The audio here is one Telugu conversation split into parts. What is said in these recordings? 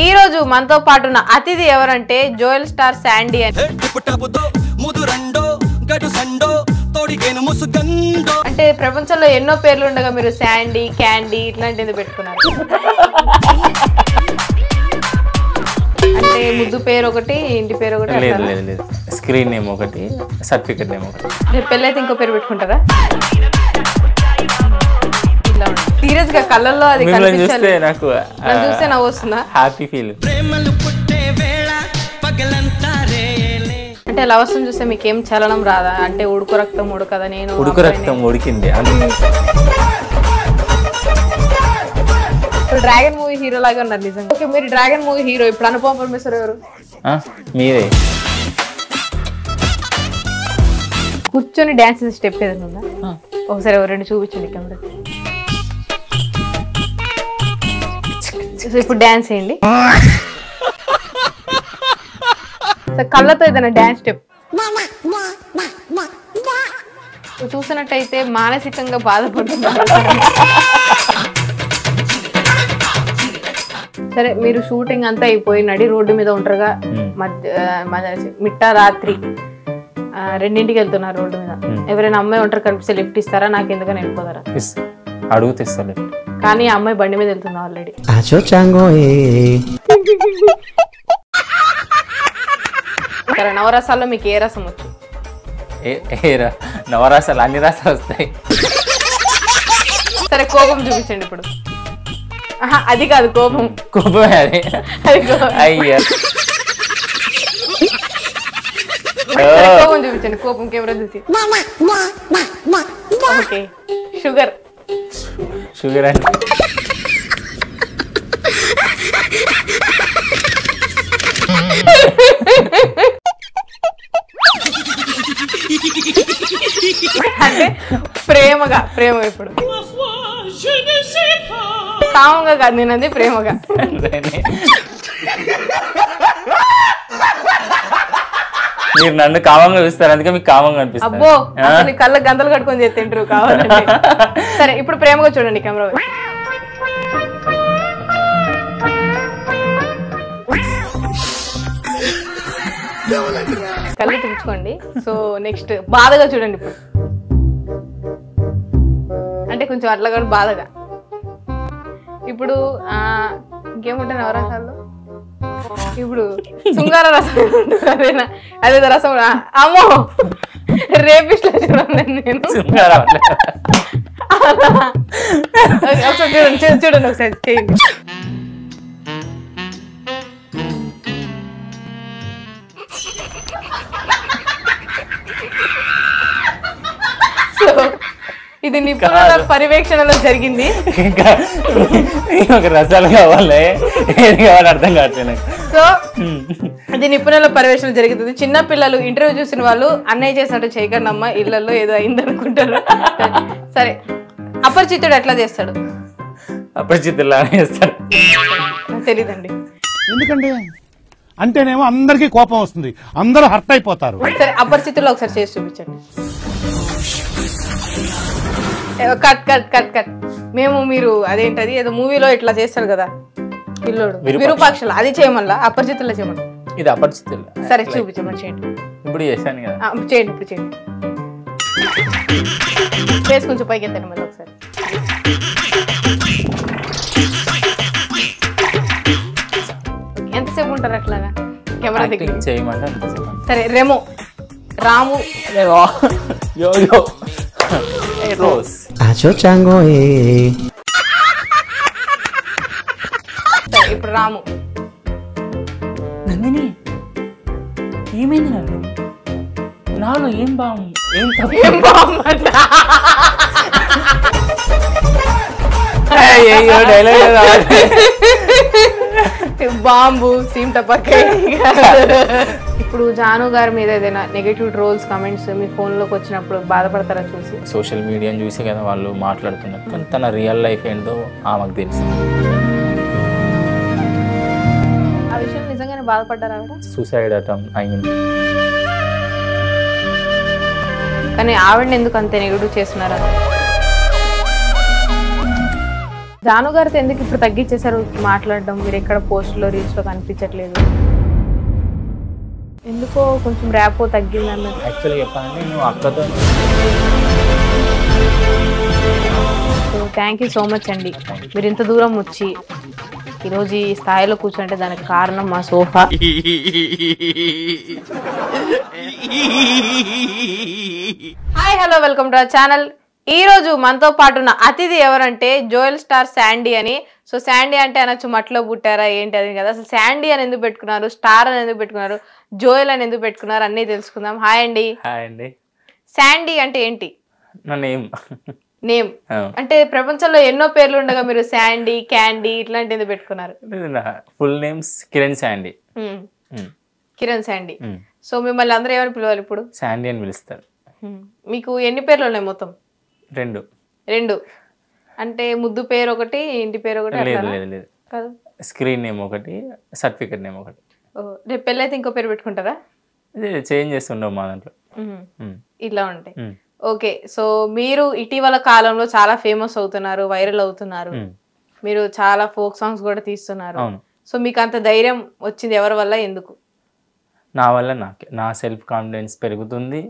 ఈ రోజు మనతో పాటు ఉన్న అతిథి ఎవరంటే జోయల్ స్టార్ శాండీ అని. అంటే ప్రపంచంలో ఎన్నో పేర్లు ఉండగా మీరు శాండీ, క్యాండీ ఇట్లాంటిది పెట్టుకున్నారు. అంటే ముద్దు పేరు ఒకటి, ఇంటి పేరు ఒకటి. లేదు, స్క్రీన్ నేమ్ ఒకటి, సర్టిఫికెట్ నేమ్ ఒకటి. పెళ్ళైతే ఇంకో పేరు పెట్టుకుంటారా? సీరియస్ గా కళ్ళల్లో అది చూస్తే నాకు చూస్తే నవ్వు వస్తుందా? Happy feel. అంటే లవర్స్ చూస్తే మీకేం చలనం రాదా? అంటే ఉడుకు రక్తం ఉడకదా? నేను ఉడుకు రక్తం ఉడికింది. డ్రాగన్ మూవీ హీరో లాగా ఉన్నారు నిజంగా. ఓకే, మీరు డ్రాగన్ మూవీ హీరో. ఇప్పుడు అనుపమ పరమేశ్వర్ ఎవరు? మీరే. కూర్చొని డాన్స్ స్టెప్ ఏదైనా ఉందా? ఒకసారి ఎవరు చూపించండి కెమెరా. ఇప్పుడు డాన్స్ చేయండి. కళ్ళతో ఏదైనా డాన్స్ స్టెప్ చూసినట్టయితే మానసికంగా బాధపడుతున్నారు. సరే, మీరు షూటింగ్ అంతా అయిపోయి నడి రోడ్డు మీద ఉంటారుగా, మిట్టా రాత్రి 2ంటికి వెళ్తున్నారు రోడ్డు మీద. ఎవరైనా అమ్మాయి ఉంటారు కనిపిస్తే లిఫ్ట్ ఇస్తారా? నాకు ఎందుకని వెళ్ళిపోతారా? అడుగుతాను. కానీ ఆ అమ్మాయి బండి మీద వెళ్తుంది ఆల్రెడీ. సరే, నవరసాల్లో మీకు ఏ రసం వచ్చు? నవరసాలు అన్ని రసాలు వస్తాయి. సరే, కోపం చూపించండి ఇప్పుడు. అది కాదు, కోపమే అది. అయ్యా, కోపం చూపించండి. కోపం కెమెరా చూసి. ఓకే, షుగర్ అంటే అంటే ప్రేమగా ఇప్పుడు కామంగా కాదు, నేను అది ప్రేమగా. మీరు నన్ను కామంగా చూస్తారు, అందుకే మీకు కామంగా అనిపిస్తుంది. అబ్బో, కళ్ళ గంతలు కట్టుకొని చేస్తుంటారు కావాలంటే. సరే, ఇప్పుడు ప్రేమగా చూడండి కెమెరా. కళ్ళు తుడుచుకోండి. సో నెక్స్ట్ బాధగా చూడండి ఇప్పుడు. అంటే కొంచెం అట్లా కూడా బాధగా. ఇప్పుడు ఇంకేముంటాయి నవరసాల్లో? ఇప్పుడు శృంగార రసం అదేనా? అదేదో రసం. అమ్మో, రేపిస్ట్ చూడండి నేను. ఒకసారి చూడండి ఒకసారి చేయండి. ఇది నిపుణుల పర్యవేక్షణలో జరిగింది. ఒక రసాలు కావాలి, ఏది కావాలి అర్థం కావట్లేదు. సో ఇది నిపుణుల పర్యవేక్షణ జరుగుతుంది. చిన్న పిల్లలు ఇంటర్వ్యూ చూసిన వాళ్ళు అన్నయ్య చేసినట్టు చేయకండి అమ్మ, ఇళ్లలో ఏదో అయిందనుకుంటారు. సరే, అపరిచితుడు ఎట్లా చేస్తాడు? అపరిచితుడు చేస్తాడు తెలీదండి. ఎందుకండి అంటేనేమో అందరికీ కోపం వస్తుంది, అందరూ హర్ట్ అయిపోతారు. సరే, అపరిచితుల్లో ఒకసారి చేసి చూపించండి. Cut cut cut cut. మీరు అదేంటది ఏదో మూవీలో ఇట్లా చేస్తారు కదా పిల్లోడు, విరూపాక్షలు, అది చేయమల్లా అపరిచితుల్లో చేయమని. ఇది అపరిచితులు. సరే, చూపించమని చేయండి. ఇప్పుడు చేశాను కదా, చేయండి. ఇప్పుడు చేయండి. ఫేస్ కొంచెం పైకి ఎత్తండి మళ్ళీ ఒకసారి. ఎంతసేపు ఉంటారు అట్లాగా కెమెరా దగ్గర? చేయమంటే. సరే, రాము రోజ్. సరే, ఇప్పుడు రాము. నందిని, ఏమైంది నన్ను? నాలో ఏం బాగుంది? ఏం బాగుంది? బాంబు సీమ్ టపక్కే. ఇప్పుడు జాను గారి మీద ఏదైనా నెగటివ్ ట్రోల్స్ కామెంట్స్ మీ ఫోన్ లోకి వచ్చినప్పుడు బాధపడతారా చూసి? సోషల్ మీడియాని చూసి కదా వాళ్ళు మాట్లాడుతున్నారు, కానీ తన రియల్ లైఫ్ ఏంటో ఆమెకు తెలుసు. ఆ విషయం నిజంగానే బాధపడ్డారా? సూసైడ్ అటెంప్ట్ అయింది. కానీ ఆవిడని ఎందుకు అంతే నెగటివ్ చేస్తున్నారా? జాను గారితో ఎందుకు ఇప్పుడు తగ్గించేశారు మాట్లాడడం? మీరు ఎక్కడ పోస్ట్లో రీల్స్లో కనిపించట్లేదు, ఎందుకో కొంచెం ర్యాపో తగ్గింది అన్నది. యాక్చువల్గా చెప్పాలంటే నేను అక్కతో. So thank you so much అండి, మీరు ఇంత దూరం వచ్చి ఈరోజు ఈ స్థాయిలో కూర్చుంటే దానికి కారణం మా sofa. Hi hello welcome to our channel. ఈ రోజు మనతో పాటు ఉన్న అతిథి ఎవరంటే జోయల్ స్టార్ శాండీ అని. సో శాండీ అంటే అనొచ్చు మట్లో పుట్టారా ఏంటి అది కదా, అసలు శాండీ అని ఎందుకు పెట్టుకున్నారు, స్టార్ అని ఎందుకు పెట్టుకున్నారు, జోయల్ అని ఎందుకు పెట్టుకున్నారు అన్నీ తెలుసుకుందాం. హాయ్ అండి. హాయ్ అండి. శాండీ అంటే ఏంటి? నా నేమ్. నేమ్ అంటే ప్రపంచంలో ఎన్నో పేర్లు ఉండగా మీరు శాండీ, క్యాండీ ఇట్లాంటి ఎందుకు పెట్టుకున్నారు? Full names Kiran Sandy. Kiran Sandy. So మిమ్మల్ని అందరూ ఏమని పిలవాలి ఇప్పుడు? శాండీ అని పిలుస్తారు. మీకు ఎన్ని పేర్లు ఉన్నాయి మొత్తం? రెండు. అంటే ముద్దు పేరు ఒకటి, ఇంటి పేరు ఒకటి? లేదు. స్క్రీన్ నేమ్ ఒకటి, సర్టిఫికెట్ నేమ్ ఒకటి. రేపు పెళ్ళైతే ఇంకో పేరు పెట్టుకుంటారా? చేంజ్ చేస్తుండవు మా దాంట్లో. ఇట్లా ఉంటాయి. ఓకే. సో మీరు ఇటీవల కాలంలో చాలా ఫేమస్ అవుతున్నారు, వైరల్ అవుతున్నారు, మీరు చాలా ఫోక్ సాంగ్స్ కూడా తీస్తున్నారు. సో మీకు అంత ధైర్యం వచ్చింది ఎవరి వల్ల, ఎందుకు? నా వల్ల నా సెల్ఫ్ కాన్ఫిడెన్స్ పెరుగుతుంది.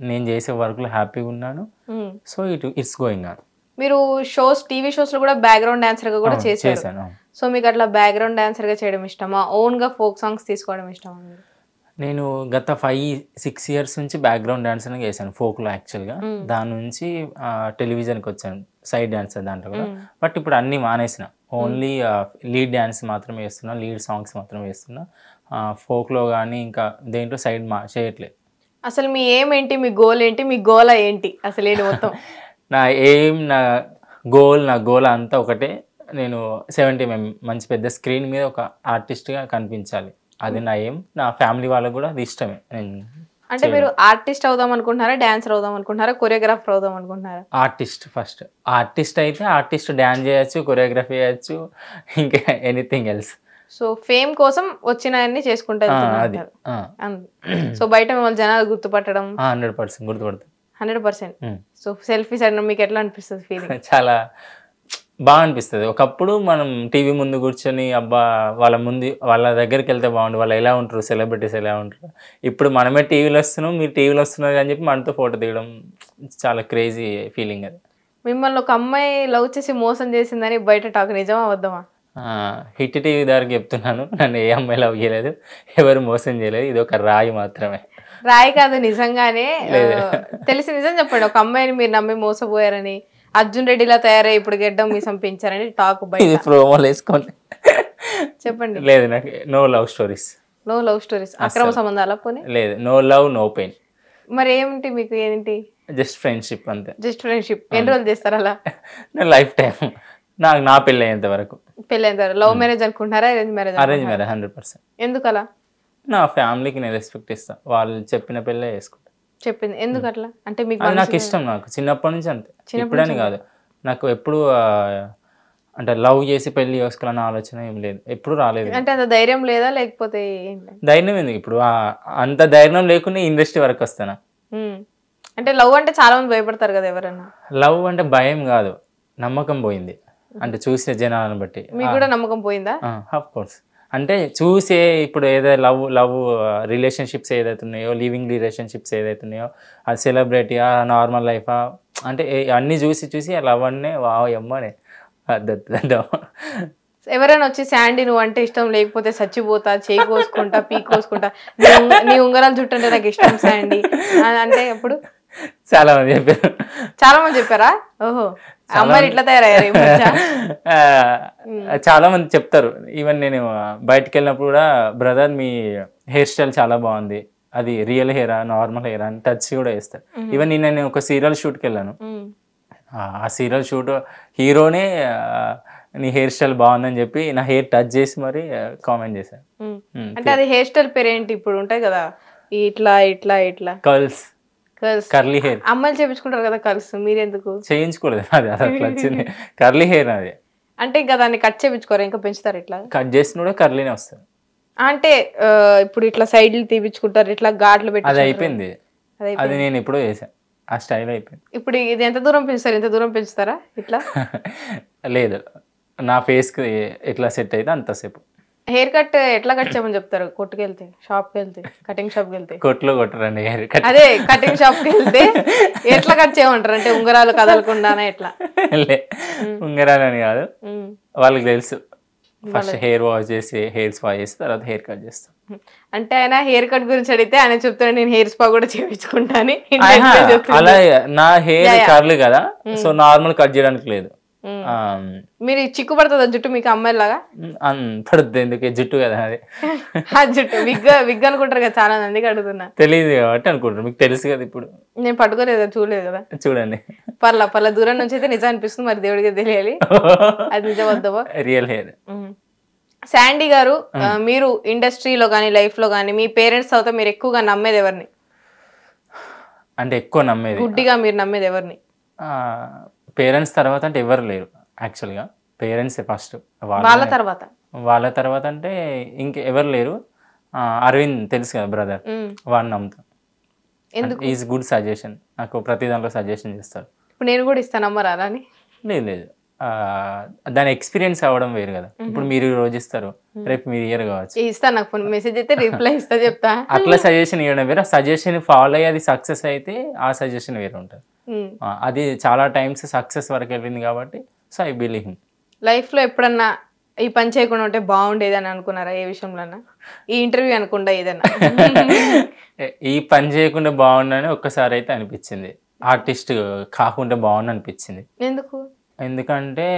నేను చేసే వర్క్లో హ్యాపీగా ఉన్నాను. So it's going on. మీరు టీవీ షోస్ లో కూడా బ్యాక్గ్రౌండ్ డాన్సర్ గా కూడా చేశాను. సో మీకు అట్లా బ్యాక్గ్రౌండ్ డాన్సర్ గా చేయడం ఇష్టమా, ఓన్ గా ఫోక్ సాంగ్స్ తీసుకోవడం ఇష్టమా? నేను గత 5-6 years నుంచి బ్యాక్గ్రౌండ్ డాన్సర్గా చేశాను ఫోక్లో యాక్చువల్గా. దాని నుంచి టెలివిజన్కి వచ్చాను సైడ్ డాన్సర్ దాంట్లో కూడా. బట్ ఇప్పుడు అన్నీ మానేసిన, ఓన్లీ లీడ్ డాన్స్ మాత్రమే వేస్తున్నా, లీడ్ సాంగ్స్ మాత్రమే వేస్తున్నా. ఫోక్లో కానీ ఇంకా దేంట్లో సైడ్ చేయట్లేదు. అసలు మీ ఏం ఏంటి, మీ గోల్ ఏంటి, మీ గోల్ ఏంటి అసలు ఏంటి మొత్తం? నా గోల్ అంతా ఒకటే. నేను 70mm మంచి పెద్ద స్క్రీన్ మీద ఒక ఆర్టిస్ట్గా కనిపించాలి, అది నా ఏం. నా ఫ్యామిలీ వాళ్ళకు కూడా అది ఇష్టమే. అంటే మీరు ఆర్టిస్ట్ అవుదాం అనుకుంటున్నారా, డాన్సర్ అవుదాం అనుకుంటున్నారా, కొరియోగ్రాఫర్ అవుదాం అనుకుంటున్నారా? Artist first. ఆర్టిస్ట్ అయితే ఆర్టిస్ట్ డాన్స్ చేయొచ్చు, కొరియోగ్రఫీ చేయొచ్చు, ఇంకా ఎనీథింగ్ ఎల్స్. సో ఫేమ్ కోసం వచ్చిన అన్ని చేసుకుంటారు. సో బయట మిమ్మల్ని జనాలు గుర్తుపట్టడం 100% గుర్తుపడతారు. 100%. సో సెల్ఫీస్ అంటే మీకు ఎట్లా అనిపిస్తుంది ఫీలింగ్? చాలా బాగా అనిపిస్తుంది. ఒకప్పుడు మనం టీవీ ముందు కూర్చొని అబ్బా వాళ్ళ దగ్గరికి వెళ్తే బాగుండు, వాళ్ళు ఎలా ఉంటారు, సెలబ్రిటీస్ ఎలా ఉంటారు. ఇప్పుడు మనమే టీవీలో వస్తున్నాం, మీరు టీవీలో వస్తున్నారు అని చెప్పి మనతో ఫోటో తీయడం చాలా క్రేజీ ఫీలింగ్. అది మిమ్మల్ని ఒక అమ్మాయి లవ్ చేసి మోసం చేసిందని బయట టాక్, నిజమా అబద్ధమా? హిట్ టీవీ దగ్గరికి చెప్తున్నాను, నన్ను ఏ అమ్మాయి లవ్ చేయలేదు, ఎవరు మోసం చేయలేదు, ఇది ఒక రాయి మాత్రమే. రాయి కాదు, నిజంగానే తెలిసి నిజం చెప్పండి. ఒక అమ్మాయిని మీరు నమ్మి మోసపోయారని, అర్జున్ రెడ్డిలా తయారై ఇప్పుడు గెడ్డం మీసం పెంచారని టాక్ బయట. ప్రోమోలు వేసుకోండి చెప్పండి. లేదు, నాకు నో లవ్ స్టోరీస్. అక్రమ సంబంధాలా? పోనీ లేదు, నో లవ్ నో పెయిన్. మరి ఏమిటి మీకు? ఏంటి? జస్ట్ ఫ్రెండ్షిప్ అంతే. Just friendship. ఎన్ని రోజులు చేస్తారు అలా? Life time. నా పెళ్ళి అయ్యేంత వరకు. లవ్ మ్యారేజ్ అనుకుంటున్నారా, అరేంజ్ మ్యారేజ్? 100%. ఎందుకు అలా? నా ఫ్యామిలీకి నేను రెస్పెక్ట్ ఇస్తాను, వాళ్ళు చెప్పిన పెళ్ళే చేసుకుంటా. చెప్పింది ఎందుకు అట్లా? అంటే మీకు నాకు ఇష్టం, నాకు చిన్నప్పటి నుంచి అంతే, ఇప్పుడని కాదు. నాకు ఎప్పుడు అంటే లవ్ చేసి పెళ్లి చేసుకోవాలన్న ఆలోచన ఏం లేదు, ఎప్పుడు రాలేదు. అంటే అంత ధైర్యం లేదా, లేకపోతే ధైర్యం ఎందుకు? ఇప్పుడు అంత ధైర్యం లేకుండా ఇండస్ట్రీ వరకు వస్తానా? అంటే లవ్ అంటే చాలా మంది భయపడతారు కదా ఎవరన్నా. లవ్ అంటే భయం కాదు, నమ్మకం పోయింది. అంటే చూసే జనాలను బట్టి. మీకు కూడా నమ్మకం పోయిందా? Of course. అంటే చూసే ఇప్పుడు ఏదైతే లవ్ రిలేషన్షిప్స్ ఏదైతే ఉన్నాయో, లివింగ్ రిలేషన్షిప్స్ ఏదైతే ఉన్నాయో, అది సెలబ్రిటీయా, నార్మల్ లైఫా, అంటే అన్నీ చూసి లవ్ అన్నే వాయమ్మనే ఎవరైనా వచ్చి శాండీ నువ్వు అంటే ఇష్టం లేకపోతే చచ్చిపోతా, చేయి కోసుకుంటా, పీ కోసుకుంటా, నీ ఉంగరాలు జుట్టు అంటే నాకు ఇష్టం శాండీ అంటే ఎప్పుడు? చాలా మంది చెప్పారా? ఓహో, అమ్మాయి ఇట్లా తయారయ్యారు. చాలా మంది చెప్తారు. ఈవెన్ నేను బయటకు వెళ్ళినప్పుడు కూడా, బ్రదర్ మీ హెయిర్ స్టైల్ చాలా బాగుంది, అది రియల్ హెయిరా, నార్మల్ హెయిరా అని టచ్ కూడా చేస్తారు. ఈవెన్ నేను ఒక సీరియల్ షూట్కి వెళ్ళాను. ఆ సీరియల్ షూట్ హీరోనే నీ హెయిర్ స్టైల్ బాగుందని చెప్పి నా హెయిర్ టచ్ చేసి మరి కామెంట్ చేశాను. అంటే అది హెయిర్ స్టైల్ పేరు ఏంటి? ఇప్పుడు ఉంటాయి కదా ఇట్లా ఇట్లా ఇట్లా కర్ల్స్, కర్లీ హెయిర్. అమ్మాయిలు చేయించుకుంటారు కదా కర్ల్స్, మీరెందుకు చేయించుకోలేదు? అది అట్లా వచ్చింది, కర్లీ హెయిర్ అది. అంటే ఇంకా దాన్ని కట్ చేయించుకోరు, ఇంకా పెంచుతారు? ఇట్లా కట్ చేసిన కూడా కర్లీనే వస్తుంది. అంటే ఇప్పుడు ఇట్లా సైడ్లు తీపించుకుంటారు, ఇట్లా ఘాట్లు పెట్టి. అది అయిపోయింది, అది నేను ఎప్పుడో చేశాను. ఆ స్టైల్ అయిపోయింది. ఇప్పుడు ఇది ఎంత దూరం పెంచుతారు? ఇంత దూరం పెంచుతారా ఇట్లా? లేదు, నా ఫేస్కి ఎట్లా సెట్ అయితే అంతసేపు. హెయిర్ కట్ ఎట్లా కట్ చేయమని చెప్తారు? కొట్టుకు వెళ్తే, షాప్కి వెళ్తే, కటింగ్ షాప్కి వెళ్తే? కొట్లో కొట్టరండి హెయిర్ కట్. అదే కటింగ్ షాప్కి వెళ్తే ఎట్లా కట్ చేయమంటారు? అంటే ఉంగరాలు కదలకుండానే ఎట్లా? లే, ఉంగరాలని కాదు, వాళ్ళకి తెలుసు. ఫస్ట్ హెయిర్ వాష్ చేసి, హెయిర్ స్పా చేసి తర్వాత హెయిర్ కట్ చేస్తాం. అంటే ఆయన హెయిర్ కట్ గురించి అడిగితే ఆయన చెప్తాడు నేను హెయిర్ స్పా కూడా చేయించుకుంటా అని. అలా నా హెయిర్ కర్ల్ కదా, సో నార్మల్ కట్ చేయడానికి లేదు. మీరు చిక్కు పడుతుందా జుట్టు మీకు అమ్మాయి లాగా? పడుతుంది, ఎందుకు జుట్టు కదా అది. ఆ జుట్టు విగ్ అనుకుంటారు కదా చాలా మందికి, అడుగుతున్నా. తెలియదు కాబట్టి అనుకుంటారు, మీకు తెలుసు కదా. ఇప్పుడు నేను పట్టుకోలేదు, చూడలేదు కదా. చూడండి, పర్ల దూరం నుంచి అయితే నిజం అనిపిస్తుంది, మరి దేవుడికి తెలియాలి అది నిజం వద్దామో. Real hair. శాండీ గారు, మీరు ఇండస్ట్రీలో కానీ లైఫ్ లో కానీ మీ పేరెంట్స్ తర్వాత మీరు ఎక్కువగా నమ్మేది ఎవరిని? అంటే ఎక్కువ నమ్మేది గుడ్డిగా మీరు నమ్మేది ఎవరిని? పేరెంట్స్ తర్వాత అంటే ఎవరు లేరు యాక్చువల్గా, పేరెంట్సే ఫస్ట్. వాళ్ళ తర్వాత అంటే ఇంకెవరు లేరు. అరవింద్ తెలుసు కదా బ్రదర్, వాడిని నమ్ముతాను. ఈజ్ గుడ్ సజెషన్, నాకు ప్రతి దాంట్లో సజెషన్ చేస్తారు. ఇప్పుడు నేను కూడా ఇస్తాను, నమ్మరా అని? లేదు, దాని ఎక్స్పీరియన్స్ అవ్వడం వేరు కదా. ఇప్పుడు మీరు రోజు ఇస్తారు, రేపు మీరు ఇయర్ కావచ్చు. ఇస్తాను, నాకు ఫోన్ మెసేజ్ అయితే రిప్లై ఇస్తా, చెప్తా. అట్లా సజెషన్ ఇవ్వడం వేరు, సజెషన్ ఫాలో అయ్యి అది సక్సెస్ అయితే ఆ సజెషన్ వేరే ఉంటుంది. అది చాలా టైమ్స్ సక్సెస్ వరకు వెళ్ళింది కాబట్టి, so I believe him. Life లో ఎప్పుడన్నా ఈ పని చేయకుండా ఉంటే బాగుండేది అని అనుకున్నారా? ఏ విషయంలో? ఈ ఇంటర్వ్యూ అనుకుండా ఏదన్నా ఈ పని చేయకుండా బాగుండని ఒక్కసారి అయితే అనిపించింది. ఆర్టిస్ట్ కాకుండా బాగుండు అనిపించింది. ఎందుకంటే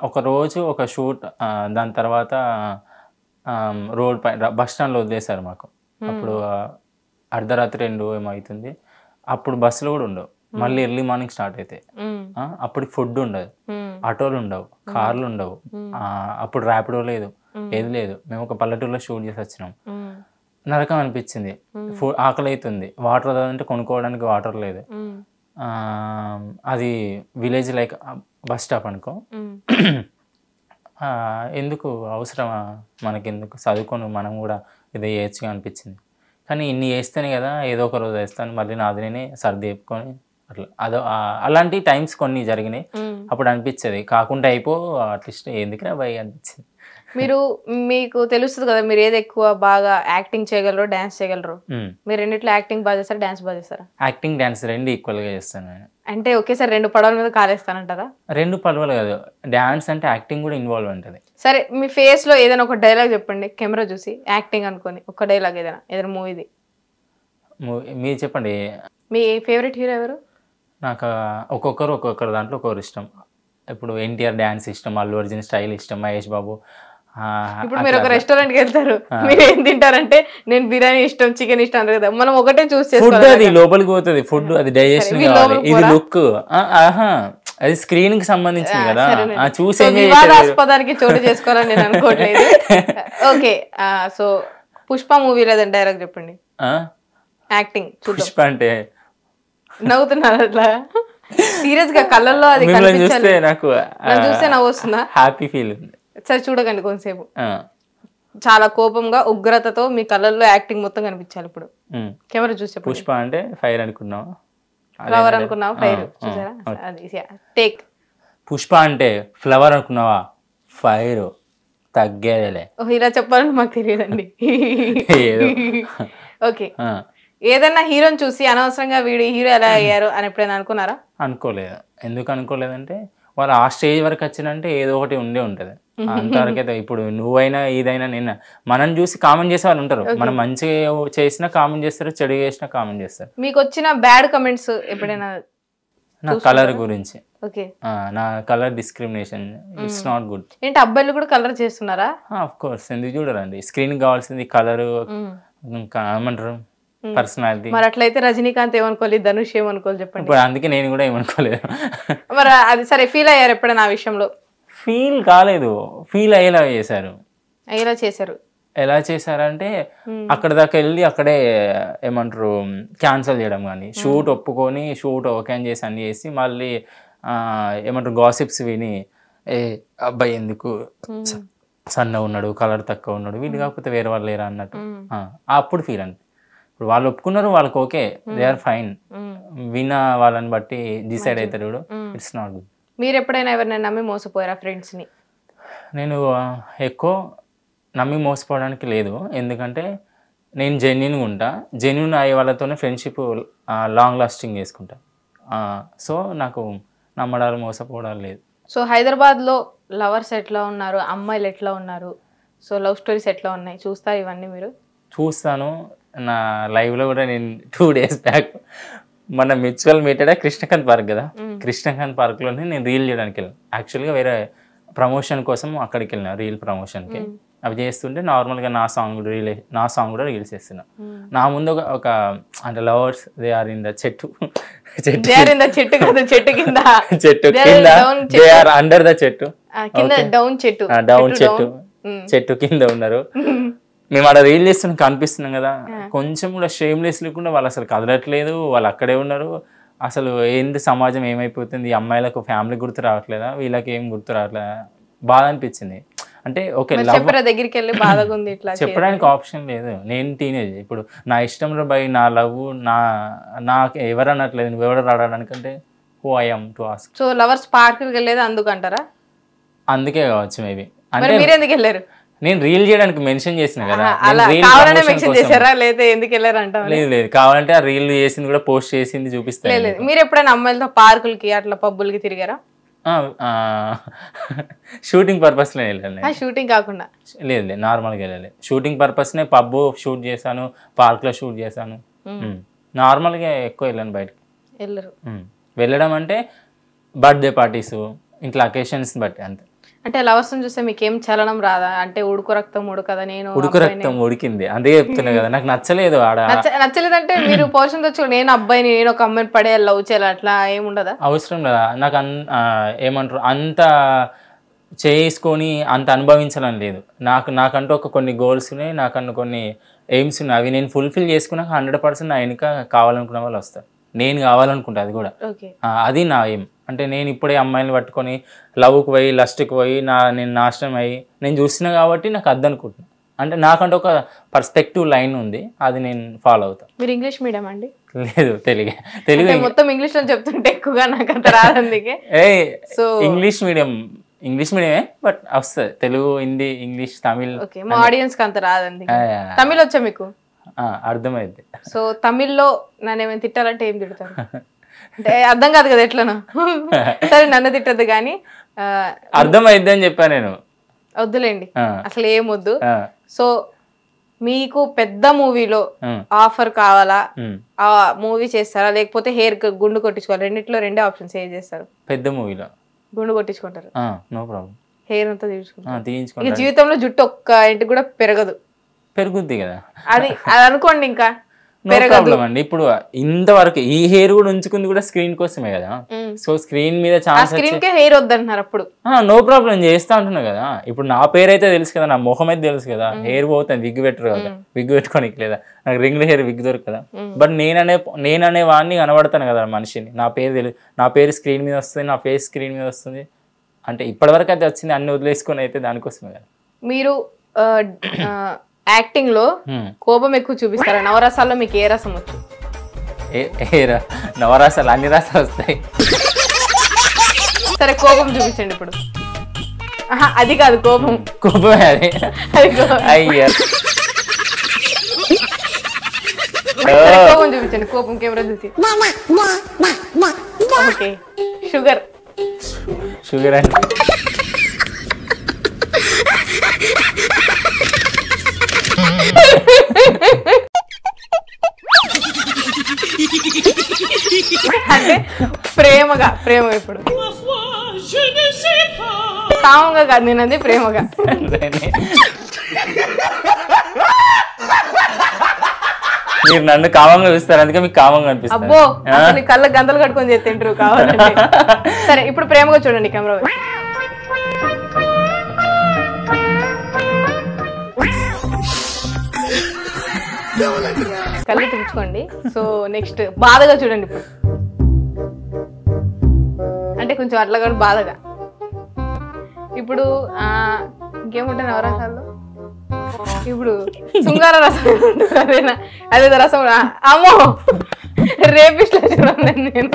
ఒక రోజు ఒక షూట్, దాని తర్వాత రోడ్ పైన బస్ స్టాండ్లో వదిలేశారు మాకు. అప్పుడు అర్ధరాత్రి 2 ఏమవుతుంది, అప్పుడు బస్సులు కూడా ఉండవు, మళ్ళీ ఎర్లీ మార్నింగ్ స్టార్ట్ అవుతాయి. అప్పుడు ఫుడ్ ఉండదు, ఆటోలు ఉండవు, కార్లు ఉండవు, అప్పుడు ర్యాపిడో లేదు, ఏది లేదు. మేము ఒక పల్లెటూరులో షూట్ చేసి వచ్చినాం. నరకం అనిపించింది. ఆకలి అవుతుంది, వాటర్ అంటే కొనుక్కోవడానికి వాటర్ లేదు. అది విలేజ్ లైక్ బస్ స్టాప్ అనుకో. ఎందుకు అవసరమా మనకెందుకు, చదువుకొని మనం కూడా ఇది చేయొచ్చుగా అనిపించింది. కానీ ఇన్ని చేస్తేనే కదా ఏదో ఒక రోజు వేస్తాను, మళ్ళీ నాది నేనే సర్ది చెప్పుకొని అట్లా అలాంటి టైమ్స్ కొన్ని జరిగినాయి. అప్పుడు అనిపించేది కాకుండా అయిపో అట్లీస్ట్ ఎందుకురా భయ్ అనిపించింది. మీకు తెలుస్తుంది కదా మీరు ఏది ఎక్కువ బాగా యాక్టింగ్ చేయగలరు, డాన్స్ చేయగలరు? మీరు రెండిట్లో యాక్టింగ్ బాగా చేస్తారా, డాన్స్ బాగా చేస్తారా? యాక్టింగ్ డాన్స్ రెండు ఈక్వల్ గా చేస్తాను నేను. అంటే ఒకేసారి 2 పడవల మీద కాలేస్తానంటారా? 2 పడవలు కాదు, డాన్స్ అంటే యాక్టింగ్ కూడా ఇన్వాల్వ్ ఉంటుంది. సరే, మీ ఫేస్ లో ఏదైనా ఒక డైలాగ్ చెప్పండి, కెమెరా చూసి యాక్టింగ్ అనుకోని ఒక డైలాగ్ ఏదైనా మూవీది. మీరు చెప్పండి. మీ ఫేవరెట్ హీరో ఎవరు? నాకు ఒక్కొక్కరు దాంట్లో ఒక్కొక్కరు ఇష్టం. ఇప్పుడు ఎన్టీఆర్ డాన్స్ ఇష్టం, అల్లు అర్జున్ స్టైల్ ఇష్టం, మహేష్ బాబు. ఇప్పుడు మీరు ఒక రెస్టారెంట్ కి వెళ్తారు, మీరు ఏం తింటారంటే నేను బిర్యానీ ఇష్టం, చికెన్ ఇష్టం అంటారు కదా, మనం ఒకటే చూస్ చేసుకోవాలి. అది లోపలికి పోతుంది, ఫుడ్ అది డైజెషన్ కావాలి. ఇది లుక్, అది స్క్రీన్ కి సంబంధించింది కదా, చూసి వివాదాస్పదానికి చోటు చేసుకోవాలని నేను అనుకోవట్లేదు. ఓకే, సో పుష్ప మూవీ లేదంటే డైరెక్ట్ చెప్పండి యాక్టింగ్. పుష్ప అంటే నవ్వుతున్నారు అట్లా సీరియస్ గా, కళ్ళల్లో అది చూస్తే నాకు చూస్తే నవ్వు వస్తుందా? హ్యాపీ ఫీల్ ఉంది. సరే చూడకండి కొంతసేపు, చాలా కోపంగా ఉగ్రతతో మీ కళ్ళల్లో యాక్టింగ్ మొత్తం కనిపించాలి. ఇప్పుడు కెమెరా చూసే. పుష్ప అంటే ఫైర్ అనుకున్నావు, ఫ్లవర్ అనుకున్నావా? ఫైర్ చూసారా? అది టేక్. పుష్ప అంటే ఫ్లవర్ అనుకున్నావా? ఫైర్ తగ్గేదేలే. ఇలా చెప్పాలని మాకు తెలియదండి. ఓకే, ఏదన్నా హీరోని చూసి అనవసరంగా వీడు హీరో ఎలా అయ్యారు అని ఎప్పుడైనా అనుకున్నారా? అనుకోలేదు. ఎందుకు అనుకోలేదంటే వాళ్ళు ఆ స్టేజ్ వరకు వచ్చినంటే ఏదో ఒకటి ఉండే ఉంటుంది. అంతవరకు అయితే ఇప్పుడు నువ్వైనా ఏదైనా నిన్న మనం చూసి కామెంట్ చేసే వాళ్ళు ఉంటారు. మనం మంచిగా చేసినా కామెంట్ చేస్తారు, చెడు చేసినా కామెంట్ చేస్తారు. మీకు వచ్చిన బ్యాడ్ కమెంట్స్ ఎప్పుడైనా? నా కలర్ గురించి, ఓకే, నా colour discrimination, it's not good. ఏంటి అబ్బాయిలు కూడా కలర్ చేస్తున్నారా? ఆఫ్ కోర్స్, ఎందుకు చూడరండి, స్క్రీన్ కావాల్సింది కలర్, ఇంకా ఏమంటారు పర్సనాలిటీ. మరి అట్లయితే రజనీకాంత్ ఏమనుకోవాలి, ధనుష్ ఏమనుకోవాలి చెప్పండి. ఇప్పుడు అందుకే నేను కూడా ఏమనుకోలేదు. మరి అది సరే, ఫీల్ అయ్యారు ఎప్పుడైనా ఆ విషయంలో? ఫీల్ కాలేదు, ఫీల్ అయ్యేలా చేశారు. అయ్యేలా చేశారు? ఎలా చేశారంటే అక్కడ దాకా వెళ్ళి అక్కడే ఏమంటారు క్యాన్సిల్ చేయడం, కానీ షూట్ ఒప్పుకొని షూట్ ఓకే అని చేసి అన్ని చేసి మళ్ళీ ఏమంటారు గాసిప్స్ విని ఏ అబ్బాయి ఎందుకు సన్న ఉన్నాడు, కలర్ తక్కువ ఉన్నాడు, వీళ్ళు కాకపోతే వేరే వాళ్ళు లేరా అన్నట్టు అప్పుడు ఫీల్ అండి. ఇప్పుడు వాళ్ళు ఒప్పుకున్నారు, వాళ్ళకి ఓకే, దే ఆర్ ఫైన్. విన వాళ్ళని బట్టి డిసైడ్ అవుతారు కూడా, ఇట్స్ నాట్ గుడ్. మీరు ఎప్పుడైనా ఎవరినైనా నమ్మి మోసపోయారా ఫ్రెండ్స్ని? నేను ఎక్కువ నమ్మి మోసపోవడానికి లేదు, ఎందుకంటే నేను జెన్యున్గా ఉంటా. జెన్యున్ అయ్యే వాళ్ళతోనే ఫ్రెండ్షిప్ లాంగ్ లాస్టింగ్ చేసుకుంటా. సో నాకు నమ్మడాలు మోసపోవడాలు లేదు. సో హైదరాబాద్లో లవర్స్ ఎట్లా ఉన్నారు, అమ్మాయిలు ఎట్లా ఉన్నారు, సో లవ్ స్టోరీస్ ఎట్లా ఉన్నాయి, చూస్తారు ఇవన్నీ మీరు? చూస్తాను. నా లైవ్లో కూడా నేను 2 days బ్యాక్ మన మ్యూచువల్ మీటెడ్ కృష్ణకాంత్ పార్క్ కదా, కృష్ణకాంత్ పార్క్లోనే నేను రీల్ చేయడానికి వెళ్ళాను. యాక్చువల్గా వేరే ప్రమోషన్ కోసం అక్కడికి వెళ్ళిన, రీల్ ప్రమోషన్కి. అవి చేస్తుంటే నార్మల్గా నా సాంగ్ కూడా రీల్స్ చేస్తున్నా. నా ముందు ఒక అంటే lovers they are in the చెట్టు కింద దే ఆర్ అండర్ ద చెట్టు, డౌన్ చెట్టు కింద ఉన్నారు. మేము అక్కడ రీల్ చేస్తున్నా కనిపిస్తున్నాం కదా, కొంచెం కూడా షేమ్లెస్ లేకుండా వాళ్ళు అసలు కదలట్లేదు, వాళ్ళు అక్కడే ఉన్నారు. అసలు ఏంటి సమాజం ఏమైపోతుంది, అమ్మాయిలకు ఫ్యామిలీ గుర్తు రావట్లేదా, వీళ్ళకి ఏం గుర్తు రావట్లేదా, బాధ అనిపించింది. అంటే ఓకే దగ్గరికి వెళ్ళి బాధగా ఉంది ఇట్లా చెప్పడానికి ఆప్షన్ లేదు. నేను టీనేజ్, ఇప్పుడు నా ఇష్టంలో బై నా లవ్ నాకు ఎవరు అనట్లేదు, నువ్వు ఎవరు రావడానికంటే who I am to ask. So lovers పార్క్కి వెళ్ళేది అందుకంటారా? అందుకే కావచ్చు మేబీ. అంటే మీరు ఎందుకు వెళ్ళారు? నేను రీల్ చేయడానికి మెన్షన్ చేసిన కదా, లేదు కావాలంటే ఆ రీల్ చేసింది కూడా పోస్ట్ చేసింది చూపిస్తాను. మీరు ఎప్పుడైనా అమ్మాయిలతో పార్కులకి అట్లా పబ్బులకి తిరిగారా? షూటింగ్ పర్పస్ లో వెళ్ళాను. షూటింగ్ కాకుండా లేదు నార్మల్గా వెళ్ళాలి. షూటింగ్ పర్పస్ నే పబ్ షూట్ చేశాను, పార్క్ లో షూట్ చేశాను. నార్మల్గా ఎక్కువ వెళ్ళాను బయటకి. వెళ్ళడం అంటే బర్త్డే పార్టీస్, ఇంట్లో అకేషన్స్ బట్టి అంతే. అంటే లవర్స్ చూస్తే మీకు ఏం చలనం రాదా? అంటే ఉడుకు రక్తం ఉడకదా? నేను ఉడుకు రక్తం ఉడికింది అందుకే చెప్తున్నా కదా, నాకు నచ్చలేదు. నచ్చలేదంటే మీరు పోర్షన్ తెచ్చు, నేను అబ్బాయిని నేను ఒక అమ్మాయిని పడే లవ్ చేయాలి అట్లా ఏముండదా? అవసరం లేదా నాకు, ఏమంటారు అంత చేసుకొని అంత అనుభవించాలని లేదు. నాకంటూ ఒక కొన్ని గోల్స్ ఉన్నాయి, నాకన్నా కొన్ని ఎయిమ్స్ ఉన్నాయి. అవి నేను ఫుల్ఫిల్ చేసుకున్నాక 100% నా వెనుక కావాలనుకున్న వాళ్ళు వస్తారు. నేను కావాలనుకుంటా అది కూడా, అది నా ఎయిమ్. అంటే నేను ఇప్పుడే అమ్మాయిని పట్టుకొని లవ్కి పోయి లస్ట్కి పోయి నేను నాశనం అయ్యి నేను చూస్తున్నా కాబట్టి నాకు అర్థం అనుకుంటున్నా. అంటే నాకంటే ఒక పర్స్పెక్టివ్ లైన్ ఉంది, అది నేను ఫాలో అవుతా. మీరు ఇంగ్లీష్ మీడియం అండి? లేదు తెలుగు మొత్తం ఇంగ్లీష్ లో చెప్తుంటే ఎక్కువగా నాకు అంత రాదు, అందుకే. సో ఇంగ్లీష్ మీడియమే, బట్ వస్తుంది తెలుగు, హిందీ, ఇంగ్లీష్, తమిళ్. మా ఆడియన్స్ కి అంత రాదండి. తమిళ్ వచ్చా మీకు? అర్థమైంది. సో తమిళ్లో నన్ను ఏమైనా తిట్టాలంటే ఏం తిడతారు? అంటే అర్థం కాదు కదా ఎట్లనో. సరే నన్ను తిట్టద్దు కానీ అర్థమైద్ది అని చెప్పా నేను. వద్దులేండి అసలు ఏం వద్దు. సో మీకు పెద్ద మూవీలో ఆఫర్ కావాలా, ఆ మూవీ చేస్తారా, లేకపోతే హెయిర్ గుండు కొట్టించుకోవాలి? రెండిట్లో రెండే ఆప్షన్స్. ఏం చేస్తారు? పెద్ద మూవీలో గుండు కొట్టించుకుంటారు, నో ప్రాబ్లం. హెయిర్ అంతా తీయించుకుంటారు. జీవితంలో జుట్టు ఒక్క ఇంటికి కూడా పెరుగుద్ది కదా, అది అనుకోండి. ఇంకా ప్రాబ్లం అండి. ఇప్పుడు ఇంతవరకు ఈ హెయిర్ కూడా ఉంచుకుంది కూడా స్క్రీన్ కోసమే కదా. సో స్క్రీన్ మీద హెయిర్ వద్దంటున్నారు అప్పుడు నో ప్రాబ్లం చేస్తా అంటున్నా కదా. ఇప్పుడు నా పేరు అయితే తెలుసు కదా, నా మొహం అయితే తెలుసు కదా. హెయిర్ పోతాను, విగ్ పెట్టరు కదా, విగ్ పెట్టుకోనికి లేదా, నాకు రింగ్ హెయిర్ విగ్ దొరక కదా. బట్ నేననే వాడిని కనబడతాను కదా మనిషిని. నా పేరు తెలుసు, నా పేరు స్క్రీన్ మీద వస్తుంది, నా ఫేస్ స్క్రీన్ మీద వస్తుంది. అంటే ఇప్పటివరకు అయితే వచ్చింది, అన్ని వదిలేసుకొని అయితే దానికోసమే కదా. మీరు యాక్టింగ్ లో కోపం ఎక్కువ చూపిస్తారా? నవరసాల్లో మీకు ఏ రసం వచ్చు? నవరసాలు అన్ని రసాలు వస్తాయి. సరే కోపం చూపించండి ఇప్పుడు. అది కాదు కోపమే అది. అయ్యా కోపం చూపించండి, కోపం కెమెరా చూసి. ఓకే షుగర్ అంటే అంటే ప్రేమగా ఇప్పుడు కామంగా కాదు నేనది, ప్రేమగా. మీరు నన్ను కామంగా చూస్తారు, అందుకే మీకు కామంగా అనిపిస్తుంది. అబ్బో కళ్ళ గంతలు కట్టుకొని చేస్తుంటారు కావాలంటే. సరే ఇప్పుడు ప్రేమగా చూడండి కెమెరా. కళ్ళు తుడుచుకోండి. సో నెక్స్ట్ బాధగా చూడండి ఇప్పుడు. అంటే కొంచెం అట్లా కూడా బాధగా. ఇప్పుడు ఇంకేముంటాయి నవరసాల్లో? ఇప్పుడు శృంగార రసం అదేనా అదే రసం అమ్మో రేపిస్ట్లో చూడండి నేను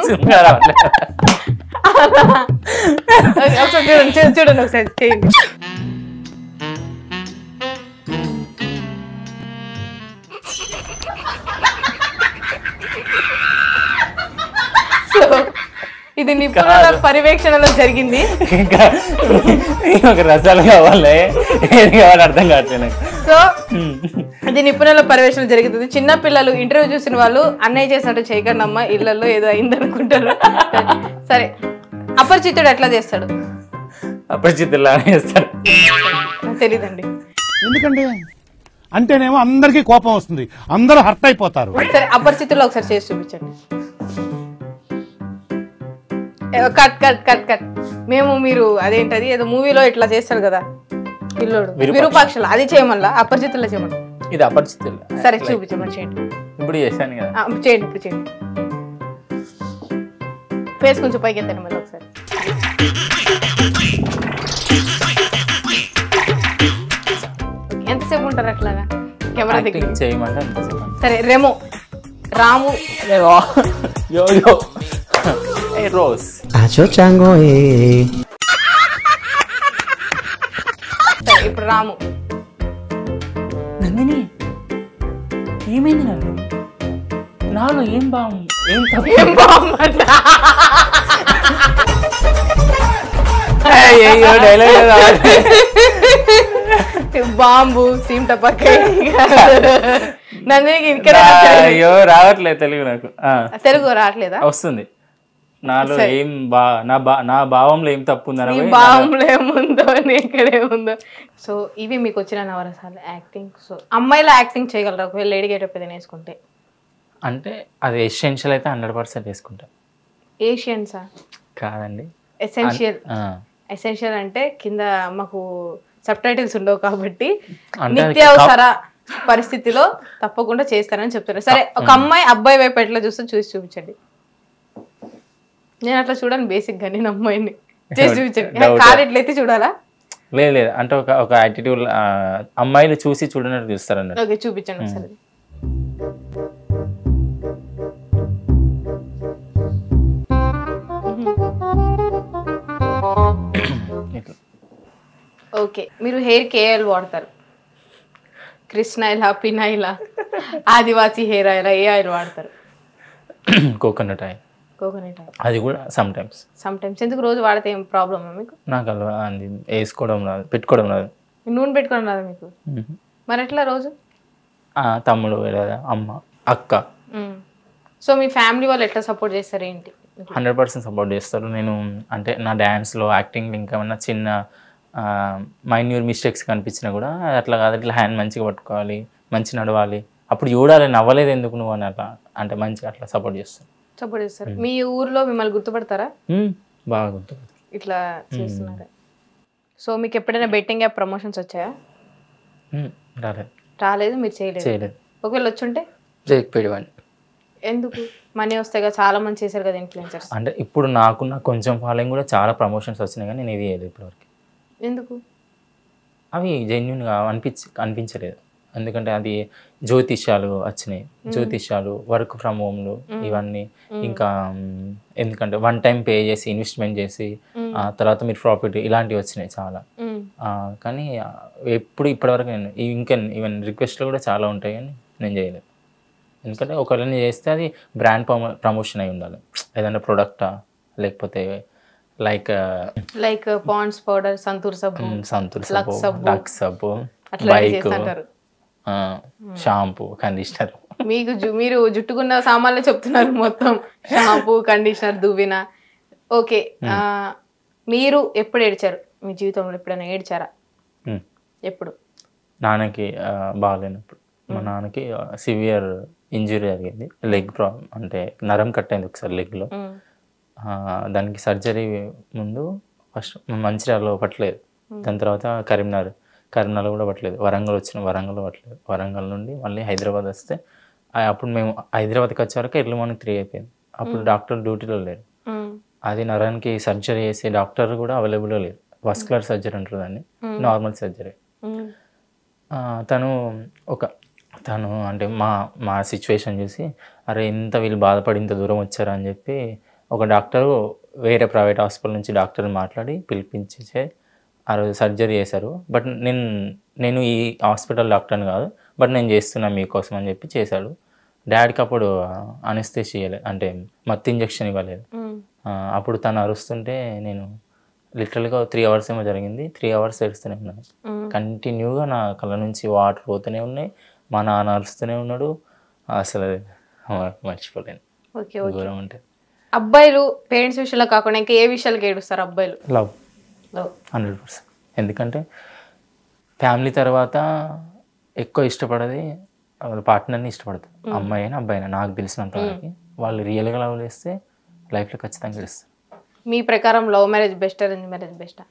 ఒకసారి చూడండి ఒకసారి చేయండి. సో ఇది నిపుణుల పర్యవేక్షణలో జరిగింది. ఇంకా ఒక రసాలు కావాలి అర్థం కావట్లేదు. సో ఇది నిపుణుల పర్యవేక్షణ జరుగుతుంది. చిన్న పిల్లలు ఇంటర్వ్యూ చూసిన వాళ్ళు అన్నయ్య చేసినట్టు చేయకండి అమ్మ, ఇళ్లలో ఏదో అయింది అనుకుంటారు. సరే, అపరిచితుడు ఎట్లా చేస్తాడు? అపరిచితుడు చేస్తాడు తెలీదండి. ఎందుకంటే అంటేనేమో అందరికీ కోపం వస్తుంది, అందరూ హర్ట్ అయిపోతారు. సరే, అపరిచితుల్లో ఒకసారి చేసి చూపించండి. Cut cut cut cut. మేము మీరు అదేంటది ఏదో మూవీలో ఇట్లా చేస్తారు కదా పిల్లోడు, విరూపాక్షలు, అది చేయమల్లా అపరిచితుల్లో చేయమని. ఇది అపరిచితులు. సరే చూపించమని చేయండి. ఇప్పుడు చేశాను కదా, చేయండి. ఇప్పుడు చేయండి. ఫేస్ కొంచెం పైకి ఎత్తండి మళ్ళీ ఒకసారి. ఎంతసేపు ఉంటారు అట్లాగా కెమెరా దగ్గర చేయమంటే? సరే, రెమో రాము రోజ్ ఇప్పుడు రాము. నందిని ఏమైంది? నన్ను నాలో ఏం బాగుంది, ఏం బాగుందంట. Bomb seam టపక్కాయ. నందినికి ఇక్కడ అయ్యో రావట్లేదు తెలుగు. నాకు తెలుగు రావట్లేదా? వస్తుంది. నాలో ఏం నా భావంలో ఏం తప్పు ఉందని, భావంలో ఏముందో ఇక్కడేముందో. సో ఇవి మీకు వచ్చిన నవరసాలు యాక్టింగ్. సో అమ్మాయిలో యాక్టింగ్ చేయగలరా ఒకవేళ లేడీ గెటప్ ఏదైనా వేసుకుంటే? అంటే అది ఎసెన్షియల్ అయితే 100% వేసుకుంటా. ఏషియన్సా? కాదండి, ఎసెన్షియల్. ఎసెన్షియల్ అంటే కింద మాకు సబ్ టైటిల్స్ ఉండవు కాబట్టి నిత్యావసర పరిస్థితిలో తప్పకుండా చేస్తానని చెప్తున్నారు. సరే, ఒక అమ్మాయి అబ్బాయి వైపు ఎట్లా చూస్తే చూసి చూపించండి. నేను అట్లా చూడండి, బేసిక్ గా నేను అమ్మాయిని చేసి చూపించండి. కాలు ఎట్లయితే చూడాలా? లేదు, అంటే ఒక యాటిట్యూడ్ అమ్మాయిలు చూసి చూడనట్టు చూస్తారు అన్నట్టు. ఓకే, చూపించండి ఒకసారి. ఓకే, మీరు హెయిర్ కి ఏ ఆయిల్ వాడతారు? కృష్ణాయిలా, పినాయిలా, ఆదివాసీ హెయిర్ ఆయిల్, ఏ ఆయిల్ వాడతారు? Coconut oil. కోకోనట్ ఆయిల్, అది కూడా సమ్ టైమ్స్. ఎందుకు రోజు వాడితే ఏం ప్రాబ్లమా మీకు? నాకు అలా వేసుకోవడం రాదు, పెట్టుకోవడం రాదు. నూనె పెట్టుకోవడం రాదు మీకు? మరి ఎట్లా రోజు? తమ్ముడు, అమ్మ, అక్క. సో మీ ఫ్యామిలీ వాళ్ళు ఎట్లా సపోర్ట్ చేస్తారు ఏంటి? 100% సపోర్ట్ చేస్తారు. నేను అంటే నా డ్యాన్స్లో, యాక్టింగ్లో ఇంకేమన్నా చిన్న మైన్యూర్ మిస్టేక్స్ కనిపించినా కూడా అట్లా కాదు, ఇట్లా హ్యాండ్ మంచిగా పట్టుకోవాలి, మంచి నడవాలి, అప్పుడు చూడాలి నవ్వలేదు ఎందుకు నువ్వు అని, అట్లా అంటే మంచిగా అట్లా సపోర్ట్ చేస్తారు. మీ ఊర్లో మిమ్మల్ని గుర్తుపడతారా? బాగా గుర్తుపడతారు ఇట్లా చేస్తున్నారా? సో మీకు ఎప్పుడైనా బెట్టింగ్ యాప్ ప్రమోషన్స్ వచ్చాయా? రాలేదు, మీరు చేయలేదు. ఒకవేళ వచ్చుంటే చేయకపోయేవాడిని. ఎందుకు? మనీ వస్తాయి కదా, చాలా మంది చేశారు కదా ఇన్ఫ్లుయెన్సర్స్. అంటే ఇప్పుడు నాకున్న కొంచెం ఫాలోయింగ్ కూడా చాలా ప్రమోషన్స్ వచ్చినాయి కానీ నేను ఏది చేయలేదు ఇప్పటివరకు. ఎందుకు? అవి జెన్యున్గా అనిపించలేదు. ఎందుకంటే అది జ్యోతిష్యాలు వచ్చినాయి, జ్యోతిష్యాలు, వర్క్ ఫ్రమ్ హోమ్లు ఇవన్నీ. ఇంకా ఎందుకంటే 1 టైం పే చేసి ఇన్వెస్ట్మెంట్ చేసి తర్వాత మీరు ప్రాఫిట్ ఇలాంటివి వచ్చినాయి చాలా. కానీ ఇప్పటివరకు నేను ఈవెన్ రిక్వెస్ట్లు కూడా చాలా ఉంటాయి కానీ నేను చేయలేదు. ఎందుకంటే ఒకవేళ చేస్తే అది బ్రాండ్ ప్రమోషన్ అయి ఉండాలి, ఏదైనా ప్రోడక్టా లేకపోతే లైక్ పాండ్స్ పౌడర్, సంతూర్ సబ్బు, లక్స్ సబ్బు, బైక్, షాంపూ, కండిషనర్. మీరు జుట్టుకున్న సామాన్లు చెప్తున్నారు మొత్తం, షాంపూ, కండిషనర్, దువ్విన. ఓకే, మీరు ఎప్పుడు ఏడ్చారు మీ జీవితంలో? ఎప్పుడైనా ఏడ్చారా? ఎప్పుడు? నాన్నకి బాగాలేనప్పుడు. మా నాన్నకి సివియర్ ఇంజురీ జరిగింది, లెగ్ ప్రాబ్లం, అంటే నరం కట్ అయింది ఒకసారి లెగ్లో. దానికి సర్జరీ ముందు ఫస్ట్ మంచిర్యాలలో పట్టలేదు, దాని తర్వాత కరీంనగర్ కూడా పట్టలేదు, వరంగల్ పట్టలేదు, వరంగల్ నుండి మళ్ళీ హైదరాబాద్ వస్తే అప్పుడు మేము హైదరాబాద్కి వచ్చే వరకు ఎర్లీ మార్నింగ్ 3 అయిపోయింది. అప్పుడు డాక్టర్ డ్యూటీలో లేరు. అది నరానికి సర్జరీ చేసే డాక్టర్ కూడా అవైలబుల్లో లేరు. వస్కులర్ సర్జరీ అంటారు దాన్ని, నార్మల్ సర్జరీ. తను తను అంటే మా సిచ్యువేషన్ చూసి అరే ఇంత వీళ్ళు బాధపడి ఇంత దూరం వచ్చారా అని చెప్పి ఒక డాక్టరు వేరే ప్రైవేట్ హాస్పిటల్ నుంచి డాక్టర్ని మాట్లాడి పిలిపించే ఆ రోజు సర్జరీ చేశారు. బట్ నేను ఈ హాస్పిటల్ డాక్టర్ని కాదు, బట్ నేను చేస్తున్నా మీకోసం అని చెప్పి చేశాడు. డాడీకి అప్పుడు అనెస్థెసియా ఇవ్వలేదు, అంటే మత్తు ఇంజెక్షన్ ఇవ్వలేదు. అప్పుడు తను అరుస్తుంటే నేను లిటరల్గా 3 hours ఏమో జరిగింది. 3 hours ఏడుస్తూనే ఉన్నాను కంటిన్యూగా. నా కళ్ళ నుంచి వాటర్ పోతూనే ఉన్నాయి. మా నాన్న అరుస్తూనే ఉన్నాడు. అసలు మర్చిపోలేను. దూరం అంటే అబ్బాయిలు పేరెంట్స్ విషయంలో కాకుండా ఇంకా ఏ విషయాలకి ఏడుస్తారు అబ్బాయిలు? లవ్ 100%. ఎందుకంటే ఫ్యామిలీ తర్వాత ఎక్కువ ఇష్టపడది వాళ్ళ పార్ట్నర్ని ఇష్టపడతారు. అమ్మాయి అయినా అబ్బాయి అయినా నాకు తెలిసినంత వరకు వాళ్ళు రియల్గా లవ్ చేస్తే లైఫ్లో ఖచ్చితంగా గెలుస్తారు. మీ ప్రకారం love marriage best, arrange marriage బెస్టా?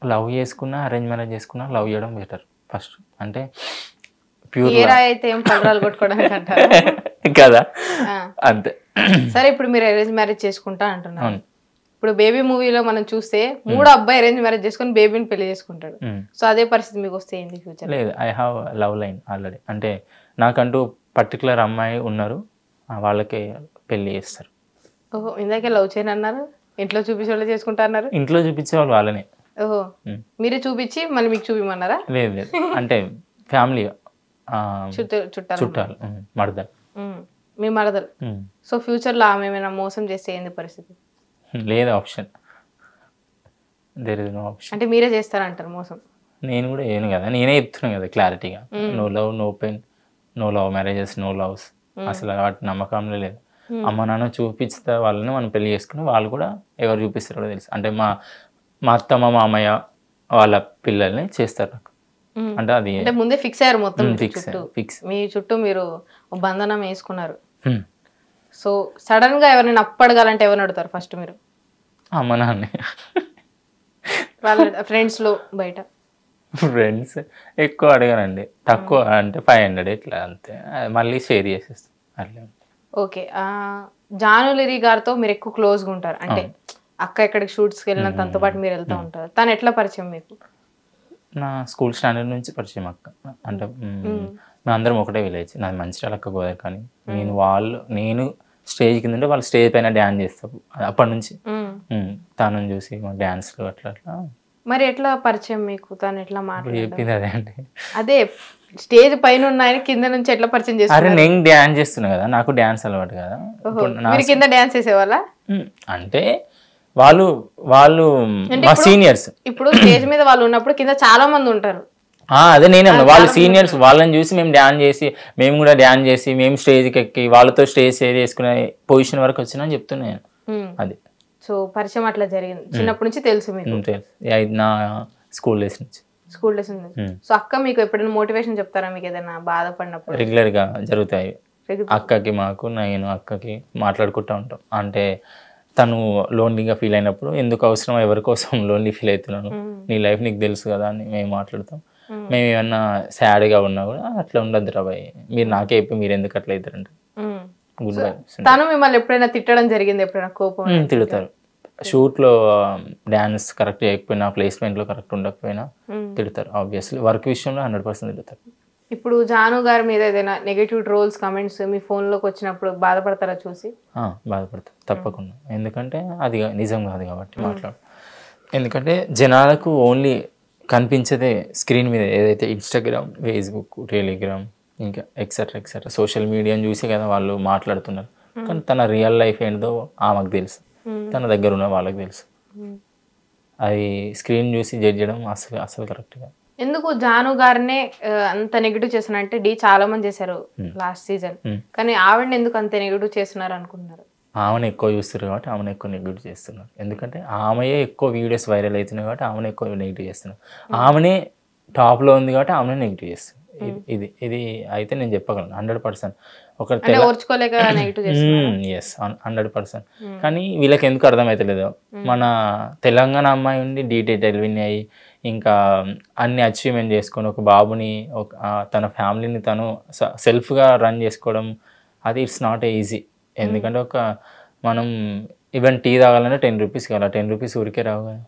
లవ్ చేసుకున్నా అరేంజ్ మ్యారేజ్ చేసుకున్నా లవ్ చేయడం బెటర్ ఫస్ట్. అంటే ప్యూర్ అయితే ఏం పదరాలు కొట్టుకోవడానికి అంటారు కదా, అంతే. సరే, ఇప్పుడు మీరు అరేంజ్ మ్యారేజ్ చేసుకుంటా అంటున్నారు. ఇప్పుడు బేబీ మూవీలో మనం చూస్తే 3 అబ్బాయి అరేంజ్ మ్యారేజ్ చేసుకుని బేబీని పెళ్లి చేసుకుంటాడు. సో అదే పరిస్థితి మీకు వస్తే ఏంది ఫ్యూచర్? లేదు, I have love line already. అంటే నాకంటూ పర్టికులర్ అమ్మాయి ఉన్నారు, వాళ్ళకి పెళ్లి చేస్తారు. ఓహో, ఇందాకే లవ్ చేయను అన్నారు, ఇంట్లో చూపించే వాళ్ళు చేసుకుంటా అన్నారు. ఇంట్లో చూపించే వాళ్ళు వాళ్ళనే. ఓహో, మీరే చూపించి మళ్ళీ మీకు చూపిమన్నారా? లేదు లేదు, అంటే ఫ్యామిలీ చుట్టాలు మరదలు, మీ మరదలు. సో ఫ్యూచర్ లో ఆమె ఏమైనా మోసం చేస్తే ఏంది పరిస్థితి? లేదు option, there is no option. అంటే మీరే చేస్తారంటారు మోసం? నేను కూడా ఏను కదా, నేనే చెప్తున్నాను కదా క్లారిటీగా, no love no pain, no love marriages, no loves. అసలు వాటి నమ్మకంలో లేదు. అమ్మ నాన్న చూపిస్తే వాళ్ళని మనం పెళ్లి చేసుకుని వాళ్ళు కూడా ఎవరు చూపిస్తారో తెలుసు. అంటే మా అత్తమ్మ మామయ్య వాళ్ళ పిల్లల్ని చేస్తారు నాకు. అంటే అది ముందే ఫిక్స్ అయ్యారు మొత్తం, ఫిక్స్. మీ చుట్టూ మీరు బంధనం వేసుకున్నారు. సో సడన్ గా ఎవరైనా అప్పడగాలంటే ఎవరిని అడుగుతారు ఫస్ట్ మీరు? అమ్మ నాన్న. వాళ్ళ ఫ్రెండ్స్ లో బయట? ఫ్రెండ్స్ ఎక్కువ అడగానండి, తక్కువ అంటే 500 ఇట్లా అంతే, మళ్ళీ షేర్ చేసేస్తాం అట్లా. ఓకే, జానులిరి గారితో మీరు ఎక్కువ క్లోజ్గా ఉంటారు, అంటే అక్క ఎక్కడికి షూట్స్కి వెళ్ళినా తనతో పాటు మీరు వెళ్తూ ఉంటారు. తను ఎట్లా పరిచయం మీకు? నా స్కూల్ స్టాండర్డ్ నుంచి పరిచయం అక్క. అంటే మేము అందరం ఒకటే విలేజ్, నాది మంచిర్యాల, అక్క గోదావరి. కానీ నేను స్టేజ్ కింద ఉంటే వాళ్ళు స్టేజ్ పైన డ్యాన్స్ చేస్తాం అప్పటి నుంచి. తనని చూసి మా డ్యాన్స్లు అట్లా అట్లా. మరి ఎట్లా పరిచయం మీకు? తను ఎట్లా చెప్పింది అదే అండి. అదే స్టేజ్ పైన ఉన్నాయని కింద నుంచి ఎట్లా పరిచయం చేస్తారు? అరే నేను డ్యాన్స్ చేస్తున్నా కదా, నాకు డ్యాన్స్ అలవాటు కదా. మీరు కింద డ్యాన్స్ చేసేవాళ్ళ? అంటే వాళ్ళు మా సీనియర్స్. ఇప్పుడు స్టేజ్ మీద వాళ్ళు ఉన్నప్పుడు కింద చాలా మంది ఉంటారు. అదే నేనే వాళ్ళు సీనియర్స్, వాళ్ళని చూసి మేము డ్యాన్స్ చేసి, మేము కూడా డ్యాన్స్ చేసి, మేము స్టేజ్కి ఎక్కి వాళ్ళతో స్టేజ్ షేర్ చేసుకునే పొజిషన్ వరకు వచ్చినా చెప్తున్నాను. అది సో పరిచయం అట్లా జరిగింది. చిన్నప్పటి నుంచి తెలుసు మీకు? తెలుసు, నా స్కూల్ డేస్ నుంచి. స్కూల్ డేస్ నుంచి. సో అక్క మీకు ఎప్పుడైనా మోటివేషన్ చెప్తారా మీకు ఏదైనా బాధపడినప్పుడు? రెగ్యులర్ గా జరుగుతాయి. అక్కకి మాకు, నేను అక్కకి మాట్లాడుకుంటూ ఉంటాం. అంటే తను లోన్లీగా ఫీల్ అయినప్పుడు, ఎందుకు అవసరం ఎవరి కోసం లోన్లీ ఫీల్ అవుతున్నాను, నీ లైఫ్ నీకు తెలుసు కదా అని మేము మాట్లాడతాం. మేము ఏమన్నా సాడ్గా ఉన్నా కూడా అట్లా ఉండద్దు రాబాయ్, మీరు నాకే చెప్పి మీరు ఎందుకు అట్లా అవుతారంటే గుడ్ బై. తను మిమ్మల్ని ఎప్పుడైనా తిట్టడం జరిగింది? ఎప్పుడైనా కోపం? తిడతారు. షూట్లో డ్యాన్స్ కరెక్ట్ చేయకపోయినా, ప్లేస్మెంట్లో కరెక్ట్ ఉండకపోయినా తిడతారు. ఆబ్వియస్లీ వర్క్ విషయంలో 100% తిడతారు. ఇప్పుడు జాను గారి మీద ఏదైనా నెగటివ్ ట్రోల్స్ కామెంట్స్ మీ ఫోన్లోకి వచ్చినప్పుడు బాధపడతారా చూసి? బాధపడతారు తప్పకుండా. ఎందుకంటే అది నిజం కాదు కాబట్టి మాట్లాడు. ఎందుకంటే జనాలకు ఓన్లీ కనిపించేదే స్క్రీన్ మీద, ఏదైతే ఇన్స్టాగ్రామ్, ఫేస్బుక్, టెలిగ్రామ్, ఇంకా ఎక్సెట్రా సోషల్ మీడియాని చూసి కదా వాళ్ళు మాట్లాడుతున్నారు. కానీ తన రియల్ లైఫ్ ఏంటో ఆమెకు తెలుసు, తన దగ్గర ఉన్న వాళ్ళకి తెలుసు. అది స్క్రీన్ చూసి జడ్జ్ చేయడం అసలు కరెక్ట్గా. ఎందుకు జాను గారినే అంత నెగిటివ్ చేస్తున్నారంటే చాలా మంది చేశారు లాస్ట్ సీజన్, కానీ ఆవిడని ఎందుకు అంత నెగిటివ్ చేస్తున్నారు అనుకుంటున్నారు? ఆమెను ఎక్కువ చూస్తారు కాబట్టి ఆమెను ఎక్కువ నెగిటివ్ చేస్తున్నారు. ఎందుకంటే ఆమెయే ఎక్కువ వీడియోస్ వైరల్ అవుతున్నాయి కాబట్టి ఆమెను ఎక్కువ నెగిటివ్ చేస్తున్నారు. ఆమెనే టాప్లో ఉంది కాబట్టి ఆమెనే నెగిటివ్ చేస్తుంది. ఇది అయితే నేను చెప్పగలను 100%. ఎస్ 100%. కానీ వీళ్ళకి ఎందుకు అర్థమవుతలేదు, మన తెలంగాణ అమ్మాయి ఉండి డీటెయిల్ విన్ అయ్యి ఇంకా అన్ని అచీవ్మెంట్ చేసుకొని ఒక బాబుని, తన ఫ్యామిలీని తను సెల్ఫ్గా రన్ చేసుకోవడం, అది ఇట్స్ నాట్ ఈజీ. ఎందుకంటే మనం ఈవెన్ టీ తాగాలంటే 10 రూపీస్ కావాలి, 10 రూపీస్ ఊరికే రావు కదా.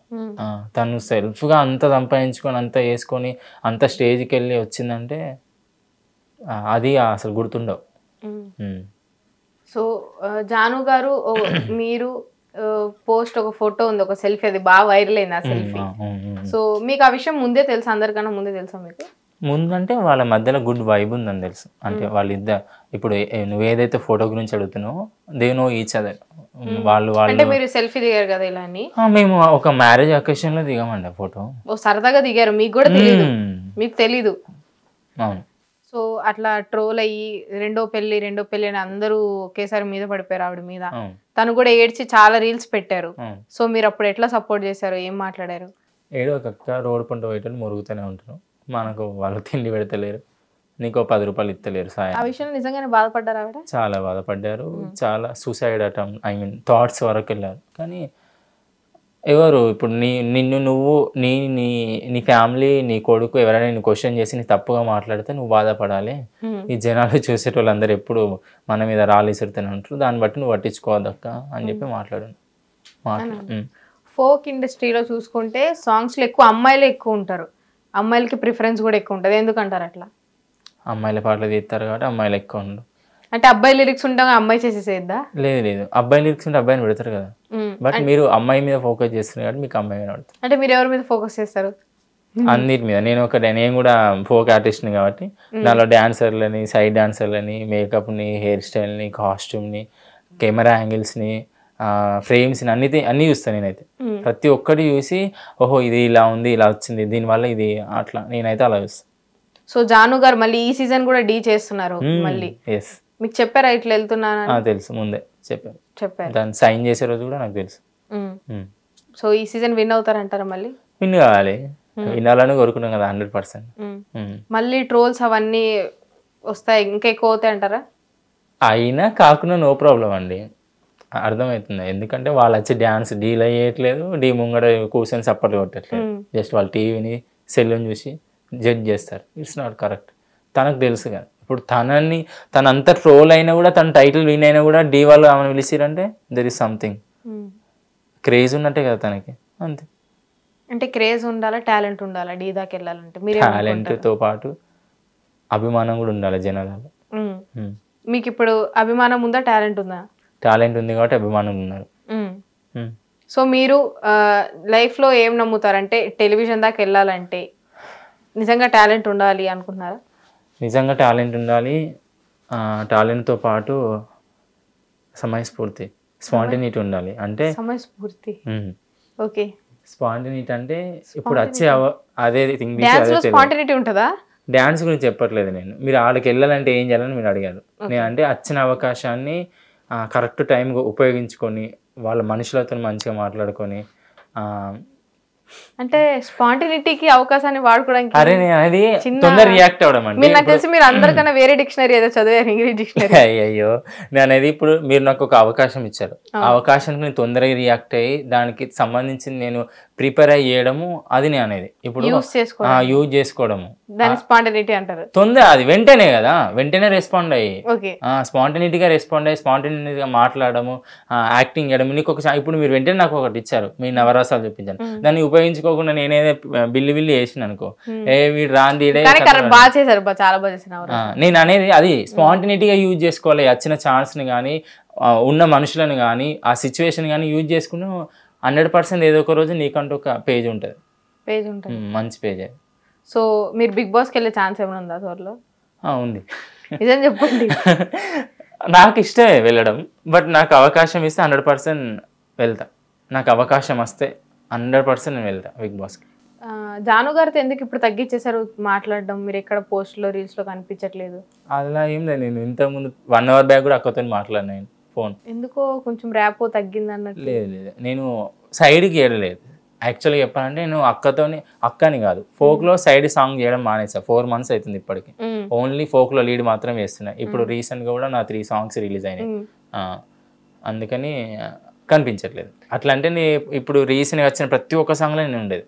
తను సెల్ఫ్గా అంత సంపాదించుకొని అంత వేసుకొని అంత స్టేజ్కి వెళ్ళి వచ్చిందంటే అది అసలు గుర్తుండవు. సో జాను గారు మీరు పోస్ట్ ఒక ఫోటో ఉంది, ఒక సెల్ఫీ, అది బాగా వైరల్ అయింది ఆ సెల్ఫీ. సో మీకు ఆ విషయం ముందే తెలుసా, అందరికన్నా ముందే తెలుసా మీకు? ముందంటే వాళ్ళ మధ్యలో గుడ్ వైబ్ ఉందని తెలుసు. అంటే వాళ్ళిద్దరు ఇప్పుడు నువ్వు ఏదైతే ఫోటో గురించి అడుగుతున్నావో దే నో ఈచ్ అదర్. వాళ్ళు అంటే మీరు సెల్ఫీ దిగారు కదా ఇలా అని? మేము ఒక మ్యారేజ్ అకేషన్ లో దిగామండి ఆ ఫోటో. సరదాగా దిగారు, మీకు కూడా తెలీదు? మీకు తెలీదు. అవును. సో అట్లా ట్రోల్ అయ్యి రెండో పెళ్లి అని అందరూ ఒకేసారి మీద పడిపోయారు ఆవిడ మీద. తను కూడా ఏడ్చి చాలా రీల్స్ పెట్టారు. సో మీరు అప్పుడు ఎట్లా సపోర్ట్ చేశారు, ఏం మాట్లాడారు? ఏడో కక్క రోడ్డు పంట పోయేటప్పుడు మురుగుతూనే ఉంటారు, మనకు వాళ్ళు తిండి పెడతలేరు, నీకు 10 రూపాయలు ఇస్తలేరు సాయం. ఆ విషయంలో నిజంగానే బాధపడ్డారు ఆవిడ? చాలా బాధపడ్డారు, చాలా సూసైడ్ అటెంప్ట్ థాట్స్ వరకు వెళ్ళారు. కానీ ఎవరు ఇప్పుడు నిన్ను నువ్వు నీ ఫ్యామిలీ నీ కొడుకు ఎవరైనా నేను క్వశ్చన్ చేసి నీ తప్పుగా మాట్లాడితే నువ్వు బాధపడాలి. ఈ జనాలు చూసేటోళ్ళందరూ ఎప్పుడు మన మీద రాళ్ళు విసురుతూనే ఉంటారు, దాన్ని బట్టి నువ్వు పట్టించుకోవద్దక్క అని చెప్పి మాట్లాడాను. ఫోక్ ఇండస్ట్రీలో చూసుకుంటే సాంగ్స్లో ఎక్కువ అమ్మాయిలే ఎక్కువ ఉంటారు, అమ్మాయిలకి ప్రిఫరెన్స్ కూడా ఎక్కువ ఉంటుంది. ఎందుకంటారు అట్లా? అమ్మాయిల పాటలు తీస్తారు కాబట్టి అమ్మాయిలు ఎక్కువ ఉండరు. అంటే అబ్బాయి లిరిక్స్ ఉండగా అమ్మాయి చేసేసేద్దా? లేదు, అబ్బాయి లిరిక్స్ ఉంటే అబ్బాయిని పెడతారు కదా. బట్ మీరు అమ్మాయి మీద ఫోకస్ చేస్తున్నారు కాబట్టి మీకు అమ్మాయి మీద పడుతుంది. అంటే మీరు ఎవరి మీద ఫోకస్ చేస్తారు? అన్నిటి మీద. నేను కూడా ఫోక్ ఆర్టిస్ట్ని కాబట్టి దానిలో డాన్సర్లని, సైడ్ డాన్సర్లని, మేకప్ని, హెయిర్ స్టైల్ని, కాస్ట్యూమ్ని, కెమెరా యాంగిల్స్ని, ఫ్రేమ్స్ని అన్నీ చూస్తాను నేనైతే. ప్రతి ఒక్కటి చూసి ఓహో ఇది ఇలా ఉంది, ఇలా వచ్చింది, దీనివల్ల ఇది అట్లా నేనైతే అలా చూస్తాను. సో జాను గారు మళ్ళీ ఈ సీజన్ కూడా డీ చేస్తున్నారు మళ్ళీ. మీకు చెప్పారా ఇట్లా వెళ్తున్నాను? తెలుసు, ముందే చెప్పారు. దాన్ని సైన్ చేసే రోజు కూడా నాకు తెలుసు. సో ఈ సీజన్ విన్ అవుతారంటారా? మళ్ళీ విన్ కావాలి, వినాలని కోరుకున్నాం కదా 100%. మళ్ళీ ట్రోల్స్ అవన్నీ వస్తాయి, ఇంకా ఎక్కువ అవుతాయి అంటారా? అయినా కాకుండా నో ప్రాబ్లం అండి, అర్థమవుతుంది. ఎందుకంటే వాళ్ళు వచ్చి డ్యాన్స్ డీల్ అయ్యేయట్లేదు, డీ ముంగడ కూర్చొని సపోర్ట్ కొట్టట్లేదు. జస్ట్ వాళ్ళు టీవీని సెల్లుని చూసి జడ్జ్ చేస్తారు. It's not correct. తనకు తెలుసు కదా, ఇప్పుడు తనంతా ట్రోల్ అయినా కూడా, తన టైటిల్ విన్ అయినా కూడా డీ వాళ్ళు ఆమెను పిలిచిరంటే దెర్ ఇస్ సంథింగ్ క్రేజ్ ఉన్నట్టే కదా తనకి, అంతే. అంటే క్రేజ్ ఉండాలా, టాలెంట్ ఉండాలా డీ దాకా వెళ్ళాలంటే? టాలెంట్తో పాటు అభిమానం కూడా ఉండాలి జనాలలో. మీకు ఇప్పుడు అభిమానం ఉందా, టాలెంట్ ఉందా? టాలెంట్ ఉంది కాబట్టి అభిమానం ఉన్నారు. సో మీరు లైఫ్లో ఏం నమ్ముతారంటే టెలివిజన్ దాకా వెళ్ళాలంటే నిజంగా టాలెంట్ ఉండాలి అనుకుంటున్నారా? నిజంగా టాలెంట్ ఉండాలి, టాలెంట్తో పాటు సమయస్ఫూర్తి, స్పాంటినిటీ ఉండాలి. అంటే సమయస్ఫూర్తి, ఓకే. స్పాంటినిటీ అంటే ఇప్పుడు వచ్చే అదే థింగ్. స్పాంటినిటీ ఉంటుందా? డ్యాన్స్ గురించి చెప్పట్లేదు నేను. మీరు ఆడికి వెళ్ళాలంటే ఏం చేయాలని మీరు అడిగారు. నేను అంటే వచ్చిన అవకాశాన్ని కరెక్ట్ టైం ఉపయోగించుకొని వాళ్ళ మనుషులతో మంచిగా మాట్లాడుకొని, అంటే స్పాంటినిటీకి అవకాశాన్ని వాడుకోవడానికి. అరే నేను అనేది తొందర రియాక్ట్ అవ్వడం అండి. నాకు తెలిసి మీరు అందరికన్నా వేరే డిక్షనరీ ఏదో చదివారు, ఇంగ్లీష్ డిక్షనరీ. అయ్యో, నేను అనేది ఇప్పుడు మీరు నాకు ఒక అవకాశం ఇచ్చారు, ఆ అవకాశానికి నేను తొందరగా రియాక్ట్ అయ్యి దానికి సంబంధించి నేను ప్రిపేర్ అయ్యేయడము, అది నేను అనేది ఇప్పుడు యూజ్ చేసుకోవడము, దాని స్పాంటినిటీ అంటారు. తొందర అది వెంటనే కదా, వెంటనే రెస్పాండ్ అయ్యి స్పాంటినిటీగా రెస్పాండ్ అయ్యి స్పాంటినిటీగా మాట్లాడము, యాక్టింగ్ చేయడం. నీకు ఒక ఇప్పుడు మీరు వెంటనే నాకు ఒకటి ఇచ్చారు, మీ నవరసాలు చూపించాను, దాన్ని ఉపయోగించుకోకుండా నేనేదో బిల్లి వేసిన అనుకో, వీడు రాంది బాగా చేశారు, చాలా బాగా చేశారు. నేను అనేది అది స్పాంటినిటీగా యూజ్ చేసుకోవాలి. వచ్చిన ఛాన్స్ని కానీ, ఉన్న మనుషులను కానీ, ఆ సిచ్యువేషన్ కానీ యూజ్ చేసుకుని 100% ఏదో ఒక రోజు నీకంటూ ఒక పేజ్ ఉంటుంది, మంచి పేజ్. సో మీరు బిగ్ బాస్కి వెళ్ళే ఛాన్స్ ఏమైనా ఉందా త్వరలో? ఉంది. నిజం చెప్పండి. నాకు ఇష్టమే వెళ్ళడం, బట్ నాకు అవకాశం ఇస్తే 100% వెళ్తా. నాకు అవకాశం వస్తే 100% నేను వెళ్తా బిగ్ బాస్కి. జాను గారితో ఎందుకు ఇప్పుడు తగ్గించేశారు మాట్లాడడం? మీరు ఎక్కడ పోస్ట్లో రీల్స్లో కనిపించట్లేదు. అలా ఏం లేదు, నేను ఇంతకుముందు 1 అవర్ బ్యాక్ కూడా అక్కతో మాట్లాడినాను ఫోన్. ఎందుకో కొంచెం ర్యాపో తగ్గింది అన్నట్టు. లేదు, నేను సైడ్కి చేయలేదు. యాక్చువల్గా చెప్పాలంటే నేను అక్కని కాదు, ఫోక్లో సైడ్ సాంగ్ చేయడం మానేసా. 4 months అవుతుంది ఇప్పటికి. ఓన్లీ ఫోక్లో లీడ్ మాత్రం వేస్తున్నా. ఇప్పుడు రీసెంట్గా కూడా నా 3 songs రిలీజ్ అయినాయి, అందుకని కనిపించట్లేదు. అట్లా అంటే ఇప్పుడు రీసెంట్గా వచ్చిన ప్రతి ఒక్క సాంగ్లో నేను ఉండేది.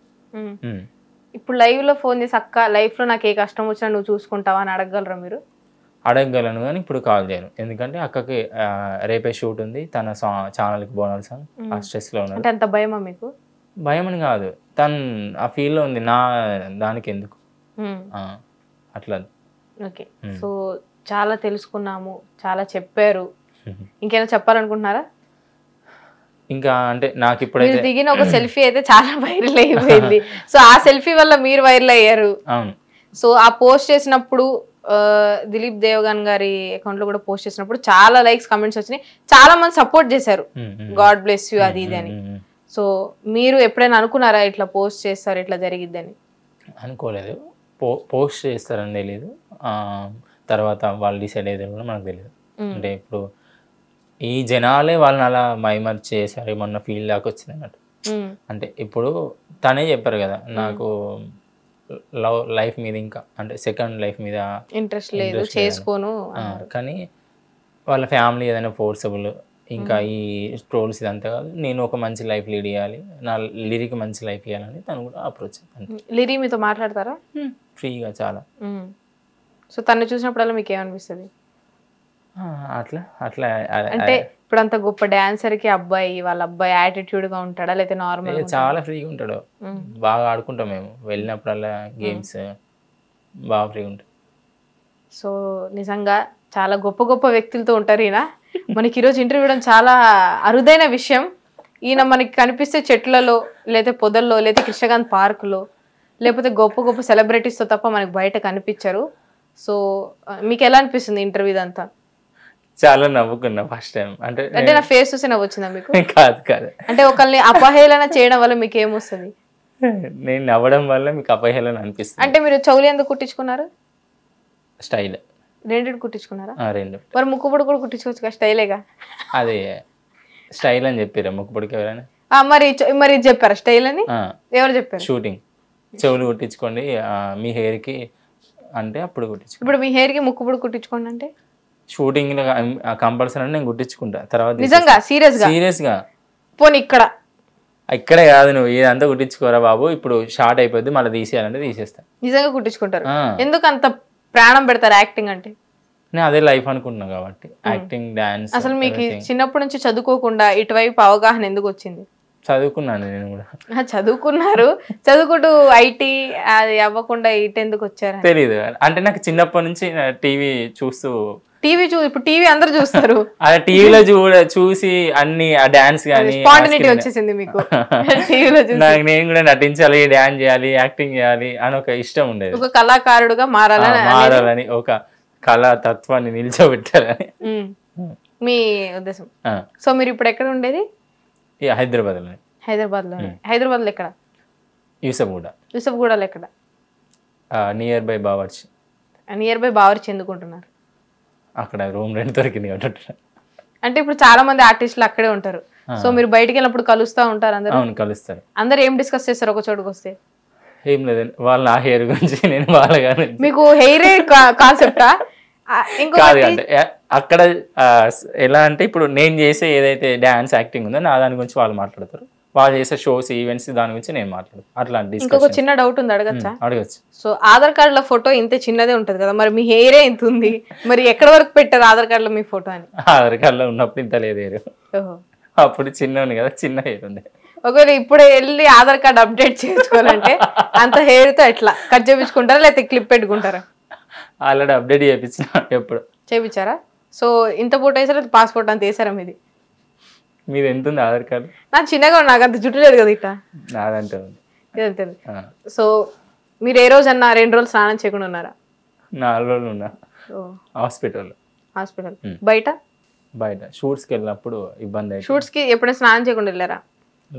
ఇప్పుడు లైవ్లో ఫోన్ చేసి అక్క లైఫ్లో నాకు ఏ కష్టం వచ్చినా నువ్వు చూసుకుంటావా అని అడగగలరా మీరు? అడగగలను కానీ ఇప్పుడు కాల్ చేయను, ఎందుకంటే అక్కకి రేపే షూట్ ఉంది, తన ఛానల్కి బోనాల్ సాంగ్, ఆ స్ట్రెస్లో ఉన్నాడు. అంటే అంత భయమా మీకు? భయం అని కాదు, తను ఆ ఫీల్లో ఉంది, నా దానికి ఎందుకు అట్లా. ఓకే, సో చాలా తెలుసుకున్నాము, చాలా చెప్పారు. ఇంకేమైనా చెప్పాలనుకుంటున్నారా? ఇంకా అంటే నాకు ఇప్పుడైతే దిగిన ఒక సెల్ఫీ అయితే చాలా వైరల్ అయిపోయింది. సో ఆ సెల్ఫీ వల్ల మీరు వైరల్ అయ్యారు. అవును. సో ఆ పోస్ట్ చేసినప్పుడు దిలీప్ దేవగన్ గారి అకౌంట్ లో కూడా పోస్ట్ చేసినప్పుడు చాలా లైక్స్, కమెంట్స్ వచ్చినాయి, చాలా మంది సపోర్ట్ చేశారు, గాడ్ బ్లెస్ యూ అది ఇది అని. సో మీరు ఎప్పుడైనా అనుకున్నారా ఇట్లా పోస్ట్ చేస్తారు, ఇట్లా జరిగిద్దని? అనుకోలేదు. పోస్ట్ చేస్తారని తెలియదు, తర్వాత వాళ్ళు డిసైడ్ అయ్యేది కూడా మనకు తెలియదు. అంటే ఇప్పుడు ఈ జనాలే వాళ్ళని అలా మైమర్చి చేశారు, మొన్న ఫీల్ దాకా వచ్చింది అన్నట్టు. అంటే ఇప్పుడు తనే చెప్పారు కదా, నాకు లైఫ్ మీద ఇంకా అంటే సెకండ్ లైఫ్ మీద ఇంట్రెస్ట్ లేదు, చేసుకోను. కానీ వాళ్ళ ఫ్యామిలీ ఏదైనా ఫోర్సబుల్, ఇంకా ఈ ట్రోల్స్ ఇదంతా కాదు, నేను ఒక మంచి లైఫ్ లీడ్ చేయాలి, నా లిరిక్ మంచి లైఫ్ ఇవ్వాలని తను కూడా అప్రోచ్. లిరి మీతో మాట్లాడతారా? ఫ్రీగా చాలా. సో తను చూసినప్పుడల్లా మీకు ఏమనిపిస్తుంది? అట్లా అట్లా అంటే ఇప్పుడు అంత గొప్ప డాన్సర్ కి అబ్బాయి, వాళ్ళ అబ్బాయి యాటిట్యూడ్ గా ఉంటాడా లేకపోతే నార్మల్? చాలా ఫ్రీగా ఉంటాడు, బాగా ఆడుకుంటాం మేము వెళ్ళినప్పుడల్లా, గేమ్స్ బాగా ఫ్రీగా ఉంటాయి. సో నిజంగా చాలా గొప్ప గొప్ప వ్యక్తులతో ఉంటారు ఈయన. మనకి ఈరోజు ఇంటర్వ్యూ ఇవ్వడం చాలా అరుదైన విషయం. ఈయన మనకి కనిపిస్తే చెట్లలో, లేకపోతే పొదల్లో, లేకపోతే కృష్ణకాంత్ పార్కులో, లేకపోతే గొప్ప గొప్ప సెలబ్రిటీస్తో తప్ప మనకి బయట కనిపించరు. సో మీకు ఎలా అనిపిస్తుంది ఇంటర్వ్యూ ఇదంతా? చాలా నవ్వుకున్నా ఫస్ట్ టైం. అంటే నా ఫేస్ చూసి నవ్వొచ్చిందా మీకు? కాదు కాదు, అంటే ఒకరిని అపహేళన చేయడం వల్ల మీకు ఏమొస్తుంది? నేను నవ్వడం వల్ల మీకు అపహేళన అనిపిస్తుంది. అంటే మీరు చెవులు ఎందుకు కుట్టించుకున్నారు? స్టైల్. రెండింటి కుట్టించుకున్నారా? రెండు. మరి ముక్కుపుడు కూడా కుట్టించుకోవచ్చు, స్టైలేగా. అదే స్టైల్ అని చెప్పారా ముక్కుపుడికి ఎవరైనా? మరి ఇది చెప్పారా స్టైల్ అని? ఎవరు చెప్పారు? షూటింగ్ చెవులు కుట్టించుకోండి మీ హెయిర్ కి అంటే అప్పుడు కుట్టించుకో. ఇప్పుడు మీ హెయిర్ కి ముక్కుపుడు కుట్టించుకోండి అంటే షూటింగ్ లో కంపల్సరీ నేను కుట్టించుకుంటా. తర్వాత నిజంగా సీరియస్ గా పోనీ ఇక్కడే కాదు, నువ్వు ఏదంతా కుట్టించుకోరా బాబు, ఇప్పుడు షార్ట్ అయిపోద్ది, మళ్ళీ తీసేయాలంటే తీసేస్తా. నిజంగా కుట్టించుకుంటారు? ఎందుకు అంత ప్రాణం పెడతారు యాక్టింగ్ అంటే? నేను అదే లైఫ్ అనుకుంటున్నా కాబట్టి యాక్టింగ్, డాన్స్. అసలు మీకు చిన్నప్పటి నుంచి చదువుకోకుండా ఇటువైపు అవగాహన ఎందుకు వచ్చింది? చదువుకున్నాను నేను కూడా. చదువుకున్నారు, చదువుకుంటూ ఐటీ అది అవ్వకుండా ఇటు ఎందుకు వచ్చారు? తెలీదు, అంటే నాకు చిన్నప్పటి నుంచి టీవీ చూస్తూ, ఇప్పుడు టీవీ అందరు చూస్తారు, అలా టీవీలో చూసి అన్ని ఆ డాన్స్ కానీ స్పాంటనిటీ వచ్చేసింది మీకు టీవీలో చూసి. నేను కూడా నటించాలి, డాన్స్ చేయాలి, యాక్టింగ్ చేయాలి అని ఒక ఇష్టం ఉండేది. ఒక కళాకారుడుగా మారాలని, ఒక కళా తత్వాన్ని నిలిచోబెట్టాలని మీ ఉద్దేశం. సో మీరు ఇప్పుడు ఎక్కడ ఉండేది? హైదరాబాద్ లో. హైదరాబాద్ లో ఎక్కడ? యూసఫ్గూడలో ఎక్కడ? Near by Bawarchi. Near by Bawarchi ఎందుకుంటున్నారు? అక్కడ రూమ్ రెంట్ దొరికింది కాబట్టి. అంటే ఇప్పుడు చాలా మంది ఆర్టిస్టులు అక్కడే ఉంటారు, సో మీరు బయటికి వెళ్ళినప్పుడు కలుస్తూ ఉంటారు అందరూ? అవును, కలుస్తారు. అందరు ఏం డిస్కస్ చేస్తారు ఒక చోటుకు వస్తే? ఏం లేదండి, వాళ్ళ నా హెయిర్ గురించి, నేను వాళ్ళ కానీ. మీకు హెయిరే కాన్సెప్టా? కాదు అంటే అక్కడ ఎలా అంటే ఇప్పుడు నేను చేసే ఏదైతే డాన్స్ యాక్టింగ్ ఉందో నా దాని గురించి వాళ్ళు మాట్లాడతారు, వాళ్ళు చేసే షోస్ ఈవెంట్స్ దాని గురించి నేను మాట్లాడతాను. అట్లా ఇంకొక చిన్న డౌట్ ఉంది, అడగచ్చా? అడగచ్చు. సో ఆధార్ కార్డులో ఫోటో ఇంత చిన్నదే ఉంటది కదా, మరి మీ హెయిరే ఇంత ఉంది, మరి ఎక్కడ వరకు పెట్టారు ఆధార్ కార్డులో మీ ఫోటో అని? ఆధార్ కార్డులో ఉన్నప్పుడు ఇంత లేదు హెయిర్, అప్పుడు చిన్న ఉంది కదా, చిన్న హెయిర్ ఉంది. ఒకవేళ ఇప్పుడే వెళ్ళి ఆధార్ కార్డు అప్డేట్ చేసుకోవాలంటే అంత హెయిర్ తో ఎట్లా కట్ చేయించుకుంటారా లేకపోతే క్లిప్ పెట్టుకుంటారా? ఆల్రెడీ అప్డేట్ చేయించిన, ఎప్పుడు చేయించారా? సో ఇంత ఫోటో వేసారా, పాస్పోర్ట్ అంత వేసారా మీది? మీది ఎంత ఉంది ఆధార్ కార్డు? నాకు చిన్నగా నాకు అంత జుట్టు లేదు కదా, ఇట్లా నాదంటే ఉంది. ఇదంతే. సో మీరు ఏ రోజు అన్నా 2 రోజులు స్నానం చేయకుండా ఉన్నారా? 4 రోజులు ఉన్నా హాస్పిటల్. బయట షూట్స్కి వెళ్ళినప్పుడు ఇబ్బంది. షూట్స్ కి ఎప్పుడైనా స్నానం చేయకుండా వెళ్ళారా?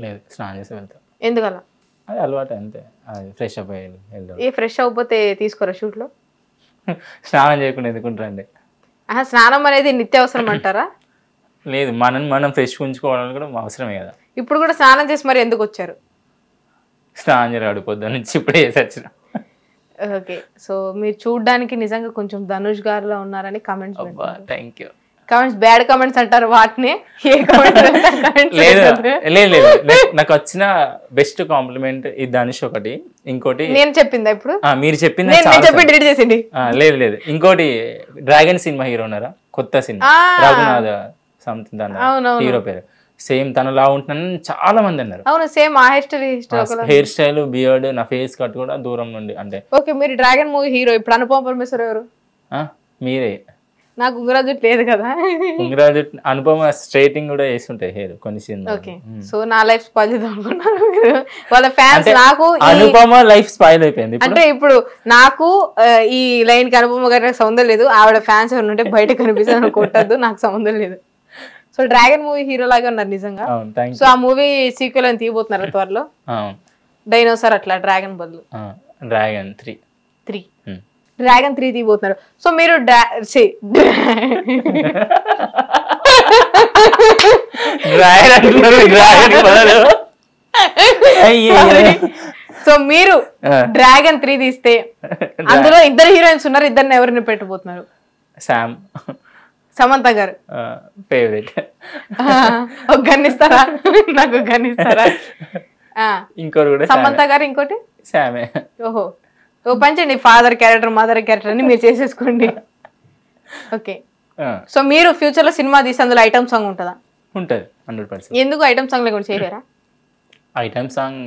లేదు, స్నానం చేసి వెళ్తాం. ఎందుకలా? అది అలవాటు అంతే, అది ఫ్రెష్ అప్ అయ్యి వెళ్దాం. ఫ్రెష్ అవ్వకపోతే తీసుకోరా షూట్ లో? స్నానం చేయకుండా ఎందుకుంటారండి? స్నానం అనేది నిత్యావసరం అంటారా? లేదు, మనం ఫ్రెష్ ఉంచుకోవడానికి కూడా అవసరమే కదా. ఇప్పుడు కూడా స్నానం చేసి మరి ఎందుకు వచ్చారు? స్నానం చేయడం పొద్దున్న నుంచి ఇప్పుడే చేసి వచ్చిన. ఓకే, సో మీరు చూడడానికి నిజంగా కొంచెం ధనుష్ గారిలో ఉన్నారని comments. Thank you. Comments bad comments అంటారు వాటిని ఏ లేదు లేదు లేదు నాకు వచ్చిన బెస్ట్ కాంప్లిమెంట్ ఇది ధనుష్ ఒకటి, ఇంకోటి నేను చెప్పిందా ఇప్పుడు మీరు చెప్పింది నేను చెప్పింది డిలీట్ చేసింది. లేదు లేదు ఇంకోటి డ్రాగన్ సినిమా హీరో ఉన్నారా, కొత్త సినిమా రఘునాథ్ సంథింగ్ దాని హీరో పేరు, సేమ్ తనలా ఉంటున్నాను చాలా మంది అన్నారు. అవును సేమ్ ఆ హెయిర్ స్టైల్ బియర్డ్ నా ఫేస్ కట్ కూడా దూరం నుండి అంటే. ఓకే మీరు డ్రాగన్ మూవీ హీరో ఇప్పుడు అనుపమ పరమేశ్వర్ ఎవరు? మీరే. నాకు ఉంగరాజు లేదు కదా. ఉంగరాజు అనుపమ స్ట్రైటింగ్ కూడా వేస్తుంటాయి హెయిర్ కొన్ని సినిమా. ఓకే సో నా లైఫ్ స్పాయిల్ చేద్దాం అనుకున్నారు మీరు. వాళ్ళ ఫ్యాన్స్ నాకు అనుపమ లైఫ్ స్పాయిల్ అయిపోయింది. అంటే ఇప్పుడు నాకు ఈ లైన్ కి అనుపమ గారికి సంబంధం లేదు, ఆవిడ ఫ్యాన్స్ ఎవరు ఉంటే బయట కనిపిస్తే కొట్టద్దు, నాకు సంబంధం లేదు. సో డ్రాగన్ మూవీ హీరో లాగా ఉన్నారు నిజంగా. సో ఆ మూవీ సీక్వెల్ అని తీయబోతున్నారు త్వరలో, డైనోసార్ అట్లా డ్రాగన్ బదులు డ్రాగన్ 3 డ్రాగన్ 3 తీయబోతున్నారు. సో మీరు సో మీరు డ్రాగన్ 3 తీస్తే అందులో ఇద్దరు హీరోయిన్స్ ఉన్నారు, ఇద్దరిని ఎవరిని పెట్టబోతున్నారు? సమంత గారు ఫేవరెట్. ఒక గన్నిస్తారా నాకు గన్నిస్తారా? ఇంకోటి కూడా సమంత గారు, ఇంకోటి శామే. ఓహో ఓ పంచండి, ఫాదర్ క్యారెక్టర్ మదర్ క్యారెక్టర్ అని మీరు చేసేసుకోండి. ఓకే సో మీరు ఫ్యూచర్ లో సినిమా తీసి అందులో ఐటమ్ సాంగ్ ఉంటుందా? ఉంటుంది 100%. ఎందుకు ఐటమ్ సాంగ్ లేకుండా చేయలేరా? Item song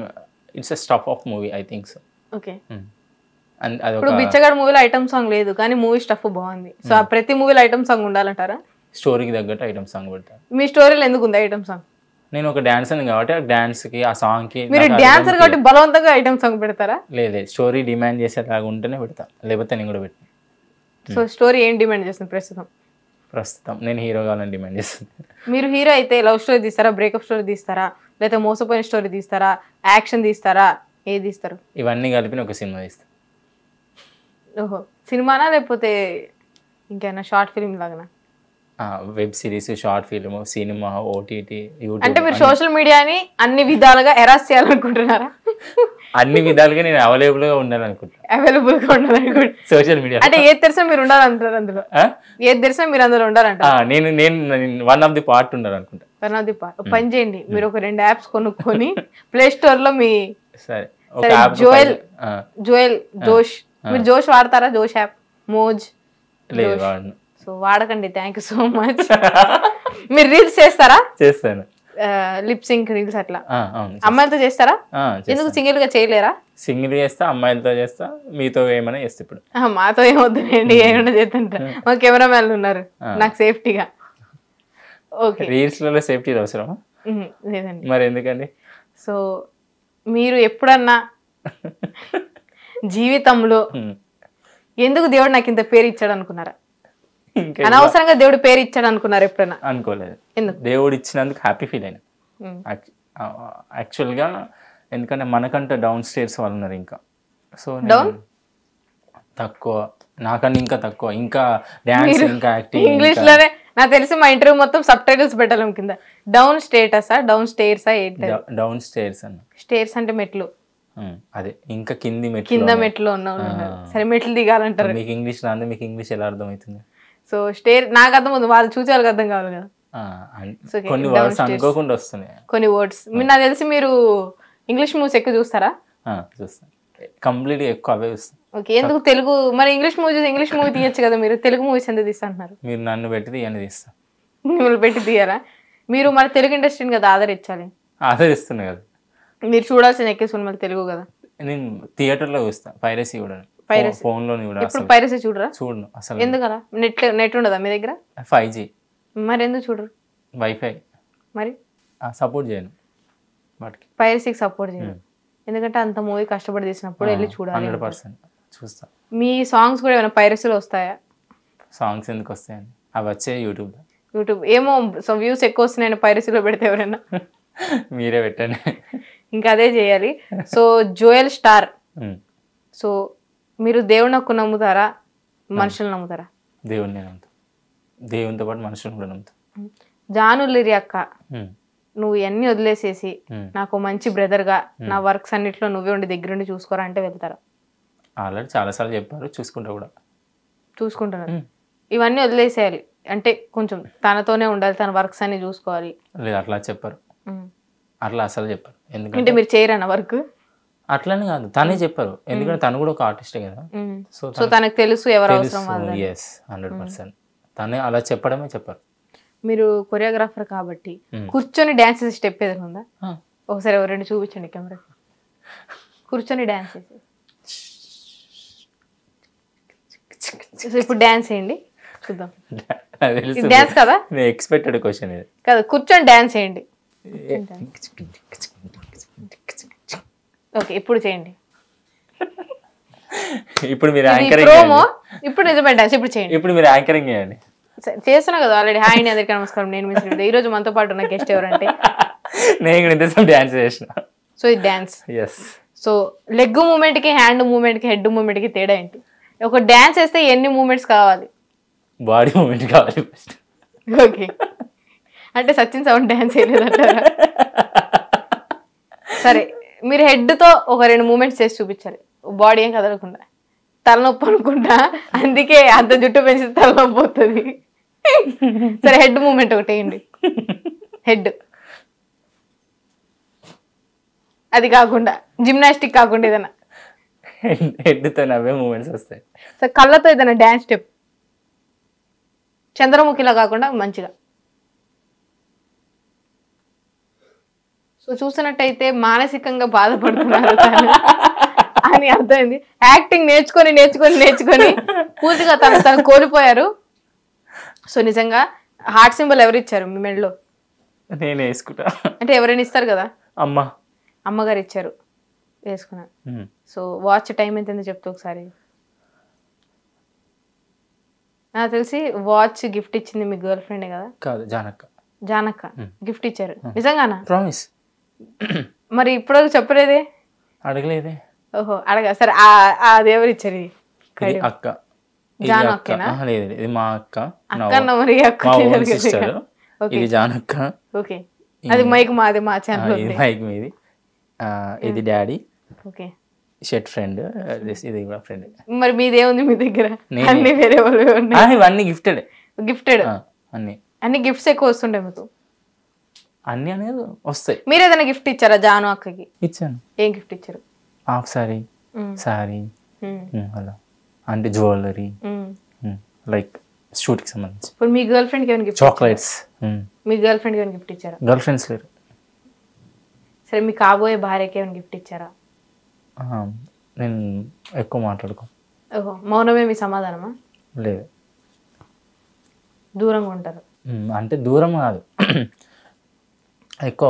it's a stuff of movie I think so. Okay ఇప్పుడు బిచ్చగాడు మూవీలో ఐటమ్ సాంగ్ లేదు కానీ మూవీ స్టఫ్ బాగుంది. సో ఆ ప్రతి మూవీలో ఐటమ్ సాంగ్ ఉండాలంటారా? స్టోరీకి తగ్గట్టు ఐటమ్ సాంగ్ పెడతారు. మీ స్టోరీలో ఎందుకు ఉంది ఐటమ్ సాంగ్? నేను ఒక డాన్సర్ కాబట్టి ఆ డాన్స్ కి ఆ సాంగ్ కి. మీరు డాన్సర్ కాబట్టి బలవంతంగా ఐటమ్ సాంగ్ పెడతారా? లేదు స్టోరీ డిమాండ్ చేసేలాగా ఉంటేనే పెడతా, లేకపోతే నేను కూడా పెట్టాను. సో స్టోరీ ఏం డిమాండ్ చేస్తుంది ప్రస్తుతం? నేను హీరో కావాలని డిమాండ్ చేస్తాను. మీరు హీరో అయితే లవ్ స్టోరీ తీస్తారా, బ్రేకప్ స్టోరీ తీస్తారా, లేకపోతే మోసపోయిన స్టోరీ తీస్తారా, యాక్షన్ తీస్తారా, ఏది తీస్తారు? ఇవన్నీ కలిపి ఒక సినిమా తీస్తాను. ఓహో సినిమానా లేకపోతే ఇంకేనా షార్ట్ ఫిల్మ్ లాగా? Web series, short film, cinema, OTT, YouTube. అంటే మీరు సోషల్ మీడియాని అన్ని విధాలుగా ఎరాస్ చేయాలనుకుంటున్నారా? అన్ని విధాలుగా నేను అవైలబుల్ గా ఉండాలనుకుంటున్నాను. అవైలబుల్ గా ఉండాలనుకుంటున్నాను సోషల్ మీడియా. అంటే ఏది తెలిసినా మీరు ఉండాలంటారు అందులో? ఏది తెలిసినా మీరు అందులో ఉండాలంట? నేను వన్ ఆఫ్ ది పార్ట్ ఉండాలనుకుంటా. One of the part. పని చేయండి, మీరు ఒక 2 యాప్స్ కొనుక్కొని ప్లే స్టోర్ లో మీ జోష్ మీరు జోష్ వాడతారా? జోష్ యాప్, మోజ్. లేదు సో వాడకండి. Thank you so much. మీరు రీల్స్ చేస్తారా? చేస్తాను. లిప్ సింక్ రీల్స్ అట్లా అమ్మాయిలతో చేస్తారా? ఎందుకు సింగిల్ గా చేయలేరా? సింగిల్ చేస్తా, అమ్మాయిలతో చేస్తా, మీతో ఏమైనా చేస్తా. ఇప్పుడు మాతో ఏమొద్దులేండి, ఏమైనా చేస్తుంటా. మా కెమెరామెన్లు ఉన్నారు నాకు సేఫ్టీగా. ఓకే రీల్స్ లలో సేఫ్టీ అవసరమా? లేదండి. మరి ఎందుకండి? సో మీరు ఎప్పుడన్నా జీవితంలో ఎందుకు దేవుడు నాకు ఇంత పేరు ఇచ్చాడు అనుకున్నారా? అనవసరంగా దేవుడు పేరు ఇచ్చాడు అనుకున్నారు ఎప్పుడైనా? అనుకోలేదు. ఎందుకు? దేవుడు ఇచ్చినందుకు హ్యాపీ ఫీల్ అయినా యాక్చువల్గా. ఎందుకంటే మనకంటే డౌన్ స్టేర్స్ వాళ్ళు ఉన్నారు ఇంకా. సో తక్కువ, నాకన్నా ఇంకా తక్కువ, ఇంకా డాన్స్, ఇంకా యాక్టింగ్. ఇంగ్లీష్ లోనే నాకు తెలిసి మా ఇంటర్వ్యూ మొత్తం సబ్ టైటిల్స్ పెట్టాలి కింద. డౌన్ స్టేటసా, డౌన్ స్టేర్సా? ఏంటి డౌన్ స్టేర్స్ అన్న? స్టేర్స్ అంటే మెట్లు. అదే ఇంకా కింద మెట్లు ఉన్నావు. సరే మెట్లు దిగాలంటారు. మీకు ఇంగ్లీష్ రాదు, మీకు ఇంగ్లీష్ ఎలా అర్థమవుతుంది? సో స్టేర్ నాకు అర్థం అవుతుంది, వాళ్ళు చూసే వాళ్ళకి అర్థం కావాలి కదా. కొన్ని వర్డ్స్ అనుకోకుండా వస్తున్నాయి. కొన్ని వర్డ్స్ నాకు తెలిసి మీరు ఇంగ్లీష్ మూవీస్ ఎక్కువ చూస్తారా? చూస్తాను, కంప్లీట్ ఎక్కువ అవే చూస్తాను. ఓకే ఎందుకు తెలుగు మరి ఇంగ్లీష్ మూవీ తీయచ్చు కదా, మీరు తెలుగు మూవీస్ ఎందుకు తీస్తా అంటున్నారు? మీరు నన్ను పెట్టి తీయని తీస్తాను. మిమ్మల్ని పెట్టి తీయారా? మీరు మరి తెలుగు ఇండస్ట్రీని కదా ఆదరించాలి. ఆదరిస్తున్నా కదా. మీరు చూడాల్సిన ఎక్కేసి మళ్ళీ తెలుగు కదా. నేను థియేటర్లో చూస్తాను, పైరసీ కూడా. ఫోన్ లో ఇప్పుడు పైరసీ చూడరా? చూడను అసలు. ఎందుకలా? నెట్ ఉండదా మీ దగ్గర? 5G. మరి ఎందుకు చూడరు? వైఫై. మరి సపోర్ట్ చేయను వాటికి, పైరసీకి సపోర్ట్ చేయను. ఎందుకంటే అంత మూవీ కష్టపడి తీసినప్పుడు వెళ్ళి చూడాలి. 100% చూస్తా. మీ సాంగ్స్ కూడా ఏమైనా పైరసీలో వస్తాయా? సాంగ్స్ ఎందుకు వస్తాయండి, అవి వచ్చే యూట్యూబ్ ఏమో. సో వ్యూస్ ఎక్కువ వస్తున్నాయని పైరసీలో పెడితే ఎవరైనా? మీరే పెట్టండి. ఇంకా అదే చేయాలి. సో జోయల్ స్టార్, సో మీరు దేవుని హక్కు నమ్ముతారా, మనుషులు నమ్ముతారా? దేవుడిని నమ్ముతా, దేవునితో పాటు మనుషులు కూడా నమ్ముతా. జాను లిరి అక్క, నువ్వు ఇవన్నీ వదిలేసేసి నాకు మంచి బ్రదర్ గా నా వర్క్స్ అన్నిట్లో నువ్వే ఉండి దగ్గరుండి చూసుకోరా అంటే వెళ్తారా? ఆల్రెడీ చాలా సార్లు చెప్పారు, చూసుకుంటా కూడా. చూసుకుంటున్నారు. ఇవన్నీ వదిలేసేయాలి, అంటే కొంచెం తనతోనే ఉండాలి, తన వర్క్స్ అన్ని చూసుకోవాలి? లేదు అట్లా చెప్పరు, అట్లా అసలు చెప్పరు. అంటే ఎందుకంటే మీరు చేయరన్న వర్క్? అట్లని కాదు, తనే చెప్పరు. ఎందుకంటే తను కూడా ఒక ఆర్టిస్టే కదా. సో తనకు తెలుసు ఎవరు అవసరం వాళ్ళని. ఎస్ 100%. తనే అలా చెప్పడమే చెప్పరు. మీరు కొరియోగ్రాఫర్ కాబట్టి కూర్చొని డాన్స్ చేసే స్టెప్ ఏదైనా ఉందా? ఒకసారి ఎవరండి చూపించండి కెమెరా. కూర్చొని డాన్స్ చేసి ఇప్పుడు డాన్స్ చేయండి చూద్దాం. డాన్స్ కదా, ఎక్స్పెక్టెడ్ క్వశ్చన్ ఇది కదా. కూర్చొని డాన్స్ చేయండి. ఓకే ఇప్పుడు చేయండి. ఇప్పుడు మీరు యాంకరింగ్ ప్రోమో, ఇప్పుడు నిజమే డాన్స్ ఇప్పుడు చేయండి. ఇప్పుడు మీరు యాంకరింగ్ చేయండి. చేస్తున్నా కదా ఆల్రెడీ. హాయ్ అండి, అందరికీ నమస్కారం. నేను మీ శ్రీవిద్య. ఈ రోజు మనతో పాటు ఉన్న గెస్ట్ ఎవరంటే నేను కూడా ఇంత డాన్స్ చేసిన. సో ఇది dance. Yes. So leg movement కి, హ్యాండ్ మూమెంట్ కి, హెడ్ మూమెంట్ కి తేడా ఏంటి? ఒక డాన్స్ వేస్తే ఎన్ని మూమెంట్స్ కావాలి? బాడీ మూమెంట్ కావాలి ఫస్ట్. ఓకే, అంటే సచిన్ సౌండ్ డాన్స్ వేయలేదంటారా? సరే, మీరు హెడ్ తో ఒక 2 మూమెంట్స్ చేసి చూపించాలి, బాడీ ఏం కదలకుండా. తలనొప్పి అనుకుంటా, అందుకే అంత జుట్టు పెంచితే తలనొప్పి పోతుంది. సరే హెడ్ మూమెంట్ ఒకటి వేయండి. హెడ్, అది కాకుండా జిమ్నాస్టిక్ కాకుండా ఏదైనా. హెడ్తో అవే మూమెంట్స్ వస్తాయి. సరే కళ్ళతో ఏదైనా డాన్స్ స్టెప్, చంద్రముఖిలా కాకుండా మంచిగా. సో చూసినట్టయితే మానసికంగా బాధపడుతున్నారు అని అర్థమైంది. యాక్టింగ్ నేర్చుకొని నేర్చుకొని నేర్చుకొని పూర్తిగా తను కోల్పోయారు. సో నిజంగా హార్ట్ సింబల్ ఎవరు ఇచ్చారు మీ మెడలో? నేను వేసుకుంటా. అంటే ఎవరైనా ఇస్తారు కదా. అమ్మగారు ఇచ్చారు, వేసుకున్నాను. సో వాచ్ టైం ఎంత చెప్తా ఒకసారి. నాకు తెలిసి వాచ్ గిఫ్ట్ ఇచ్చింది మీ గర్ల్ ఫ్రెండే కదా? కాదు, జానక్క. జానక్క గిఫ్ట్ ఇచ్చారు. నిజంగానా? ప్రామిస్. మరి ఇప్పుడు చెప్పలేదే? అడగలేదే. ఓహో అడగ. సరే అది ఎవరు ఇచ్చారు? అక్క. జాను అక్కేనా? లేదు, ఇది మా అక్క. మరి ఇది జానక్క. ఓకే, అది మైక్ మాది, మా ఛానల్ మైక్ మీది. ఇది డాడీ. Okay, shirt friend. ఇది కూడా ఫ్రెండ్. మరి మీదేముంది మీ దగ్గర? అన్ని వేరే వాళ్ళు ఇవన్నీ గిఫ్టెడ్. గిఫ్టెడ్ అన్ని గిఫ్ట్స్ ఎక్కువ వస్తుండే మీకు? అన్ని అనేది వస్తాయి. మీరు ఏదైనా గిఫ్ట్ ఇచ్చారా జాను అక్కకి? ఇచ్చాను. ఏం గిఫ్ట్ ఇచ్చారు? హాఫ్ సారీ, అలా అంటే జ్యువెలరీ, లైక్ షూట్ కి సంబంధించి. ఇప్పుడు మీ గర్ల్ ఫ్రెండ్ కి ఏమైనా గిఫ్ట్? చాక్లెట్స్. మీ గర్ల్ ఫ్రెండ్ కి ఏమైనా గిఫ్ట్ ఇచ్చారా? గర్ల్ ఫ్రెండ్స్ లేరు. సరే మీ కాబోయే భార్యకి ఏమైనా గిఫ్ట్ ఇచ్చారా? నేను ఎక్కువ మాట్లాడుకో. ఓహో, మౌనమే మీ సమాధానమా? లేదు, దూరంగా ఉంటారు. అంటే దూరం కాదు, ఎక్కువ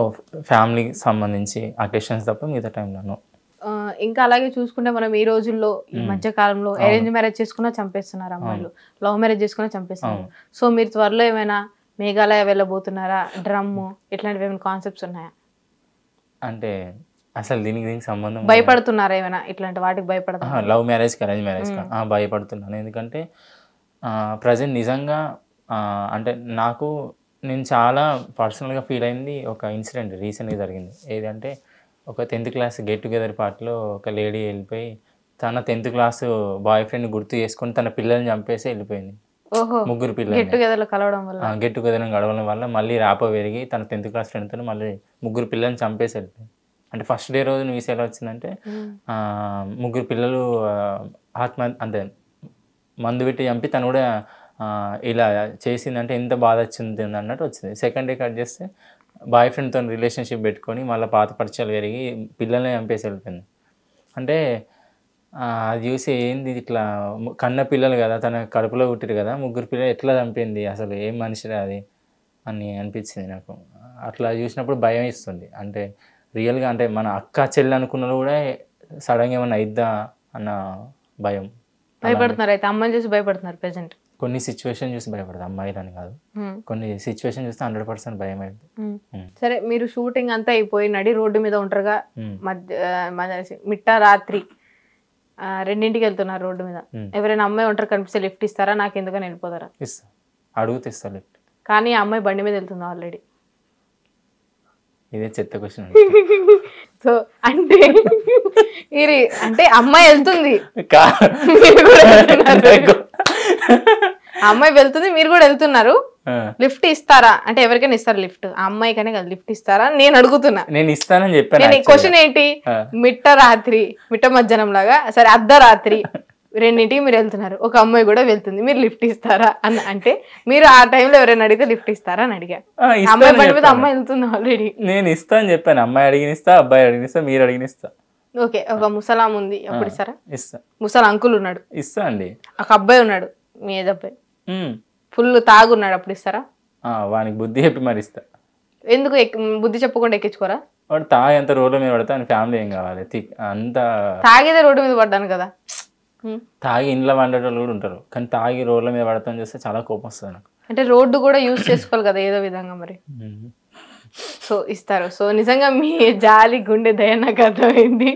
ఫ్యామిలీకి సంబంధించి అకేషన్స్ తప్ప మిగతా టైంలో. ఇంకా అలాగే చూసుకుంటే మనం ఈ రోజుల్లో, ఈ మధ్య కాలంలో అరేంజ్ మ్యారేజ్ చేసుకున్నా చంపేస్తున్నారు అమ్మాయిలు, లవ్ మ్యారేజ్ చేసుకున్నా చంపేస్తున్నారు. సో మీరు త్వరలో ఏమైనా మేఘాలయ వెళ్ళబోతున్నారా? డ్రమ్ ఇట్లాంటివి ఏమైనా కాన్సెప్ట్స్ ఉన్నాయా? అంటే అసలు దీనికి సంబంధం. భయపడుతున్నారా ఏమైనా ఇట్లాంటి వాటికి? భయపడుతున్నా లవ్ మ్యారేజ్ కి, అరేంజ్ మ్యారేజ్ కి భయపడుతున్నాను. ఎందుకంటే ప్రజెంట్ నిజంగా అంటే నేను చాలా పర్సనల్గా ఫీల్ అయింది ఒక ఇన్సిడెంట్ రీసెంట్గా జరిగింది. ఏదంటే ఒక 10th క్లాస్ గెట్ టుగెదర్ పార్టీలో ఒక లేడీ వెళ్ళిపోయి తన 10th క్లాస్ బాయ్ ఫ్రెండ్ గుర్తు చేసుకుని తన పిల్లల్ని చంపేసి వెళ్ళిపోయింది. 3 పిల్లలు గెట్ టుగెదర్ గడవడం వల్ల మళ్ళీ రాపో పెరిగి తన 10th క్లాస్ ఫ్రెండ్తో మళ్ళీ 3 పిల్లల్ని చంపేసి వెళ్ళిపోయింది. అంటే ఫస్ట్ డే రోజు న్యూస్ ఎలా వచ్చిందంటే 3 పిల్లలు అంటే మందు పెట్టి చంపి తను కూడా ఇలా చేసిందంటే ఎంత బాధ వచ్చింది అన్నట్టు వచ్చింది. సెకండ్ డే కట్ చేస్తే బాయ్ ఫ్రెండ్తో రిలేషన్షిప్ పెట్టుకొని మళ్ళీ పాత పరిచయాలు పెరిగి పిల్లల్ని చంపేసి వెళ్ళిపోయింది. అంటే అది చూసి ఏంది ఇట్లా కన్న పిల్లలు కదా, తన కడుపులో పుట్టిరు కదా, 3 పిల్లలు ఎట్లా చంపింది, అసలు ఏం మనిషిరా అది అని అనిపించింది నాకు. అట్లా చూసినప్పుడు భయం ఇస్తుంది. అంటే రియల్గా అంటే మన అక్క చెల్లి అనుకున్నది కూడా సడన్గా ఏమన్నా అయిద్దా అన్న భయం. భయపడుతున్నారు అయితే, అమ్మాయిని చూసి భయపడుతున్నారు ప్రెసెంట్. కొన్ని సిచ్యువేషన్ చూసి భయపడదు, అమ్మాయిలని కాదు, కొన్ని సిచ్యువేషన్ చూస్తే 100% భయం అయింది. సరే, మీరు షూటింగ్ అంతా అయిపోయి నడి రోడ్డు మీద ఉంటారుగా, మిట్టా రాత్రి 2ంటికి వెళ్తున్నారు రోడ్డు మీద, ఎవరైనా అమ్మాయి ఉంటారు కనిపిస్తే లిఫ్ట్ ఇస్తారా? నాకు ఎందుకని వెళ్ళిపోతారా? ఇస్తా, అడుగుతే ఇస్తా లిఫ్ట్. కానీ ఆ అమ్మాయి బండి మీద వెళ్తుంది ఆల్రెడీ. ఇదే చెత్త క్వశ్చన్. సో అంటే అమ్మాయి వెళ్తుంది, ఆ అమ్మాయి వెళ్తుంది, మీరు కూడా వెళ్తున్నారు, లిఫ్ట్ ఇస్తారా అంటే ఎవరికైనా ఇస్తారు లిఫ్ట్, ఆ అమ్మాయికనే కదా లిఫ్ట్ ఇస్తారా నేను అడుగుతున్నా. నేను ఇస్తానని చెప్పాను. నేను క్వశ్చన్ ఏంటి, మిట్ట మధ్యాహ్నం లాగా సరే అర్ధరాత్రి 2ంటికి మీరు వెళ్తున్నారు, ఒక అమ్మాయి కూడా వెళ్తుంది, మీరు లిఫ్ట్ ఇస్తారా అని అంటే మీరు ఆ టైంలో ఎవరైనా అడిగితే లిఫ్ట్ ఇస్తారా అని అడిగా. అమ్మాయి బండి మీద అమ్మాయి వెళ్తుంది ఆల్రెడీ. నేను ఇస్తా అని చెప్పాను. అమ్మాయి అడిగినిస్తా, అబ్బాయి అడిగినిస్తా, మీరు అడిగినిస్తా. ఓకే, ఒక ముసలాం ఉంది అప్పుడు ఇస్తారా? ఇస్తా. ముసలా అంకుల్ ఉన్నాడు, ఇస్తా అండి. ఒక అబ్బాయి ఉన్నాడు, మీ ఏజ్ అబ్బాయి ఫుల్ తాగున్నాడు, అప్పుడు ఇస్తారా? వానికి బుద్ధి చెప్పి మరి ఇస్తా. ఎందుకు బుద్ధి చెప్పకుండా ఎక్కించుకోరా? వాడు తాగి ఎంత రోడ్ల మీద పడతా అని ఫ్యామిలీ ఏం కావాలి, అంత తాగితే రోడ్డు మీద పడ్డాను కదా. తాగి ఇంట్లో వండేటోళ్ళు కూడా ఉంటారు, కానీ తాగి రోడ్ల మీద పడతాం చూస్తే చాలా కోపం వస్తుంది నాకు. అంటే రోడ్డు కూడా యూజ్ చేసుకోవాలి కదా ఏదో విధంగా మరి. సో ఇస్తారు. సో నిజంగా మీ జాలి గుండె దయ నాకు అర్థమైంది.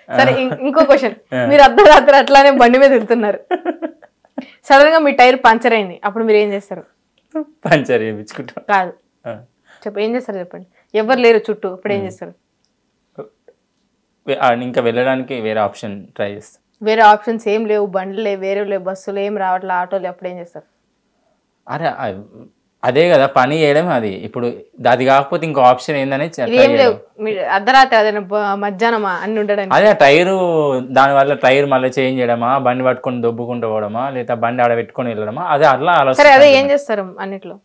సరే ఇంకో క్వశ్చన్, మీరు అర్ధరాత్రి అట్లానే బండి మీద వెళ్తున్నారు, సడన్ గా మీ టైర్ పంచర్ అయింది, అప్పుడు మీరు ఏం చేస్తారు? పంచర్ చేయించుకుంటాం. కాదు ఏం చేస్తారు చెప్పండి, ఎవరు లేరు చుట్టూ, అప్పుడు ఏం చేస్తారు? ఇంకా వెళ్ళడానికి వేరే ఆప్షన్ ట్రై చేస్తాం. వేరే ఆప్షన్స్ ఏం లేవు, బండ్లు లేవు, వేరే లేవు, బస్సులు ఏం రావట్లే, ఆటోలు, అప్పుడు ఏం చేస్తారు? అరే అదే కదా పని చేయడం. అది ఇప్పుడు అది కాకపోతే ఇంకో ఆప్షన్ ఏందని ఏం లేవు, అర్ధరాత్రి అదే మధ్యాహ్నమా అన్ని ఉండడానికి. అదే టైరు, దానివల్ల టైర్ మళ్ళీ చేంజ్ చేయడమా, బండి పట్టుకొని దొబ్బుకుంటూ పోవడమా, లేదా బండి ఆడ పెట్టుకొని వెళ్ళడమా, అదే అట్లా ఆలోచన. సరే అదే ఏం చేస్తారు అన్నిట్లో?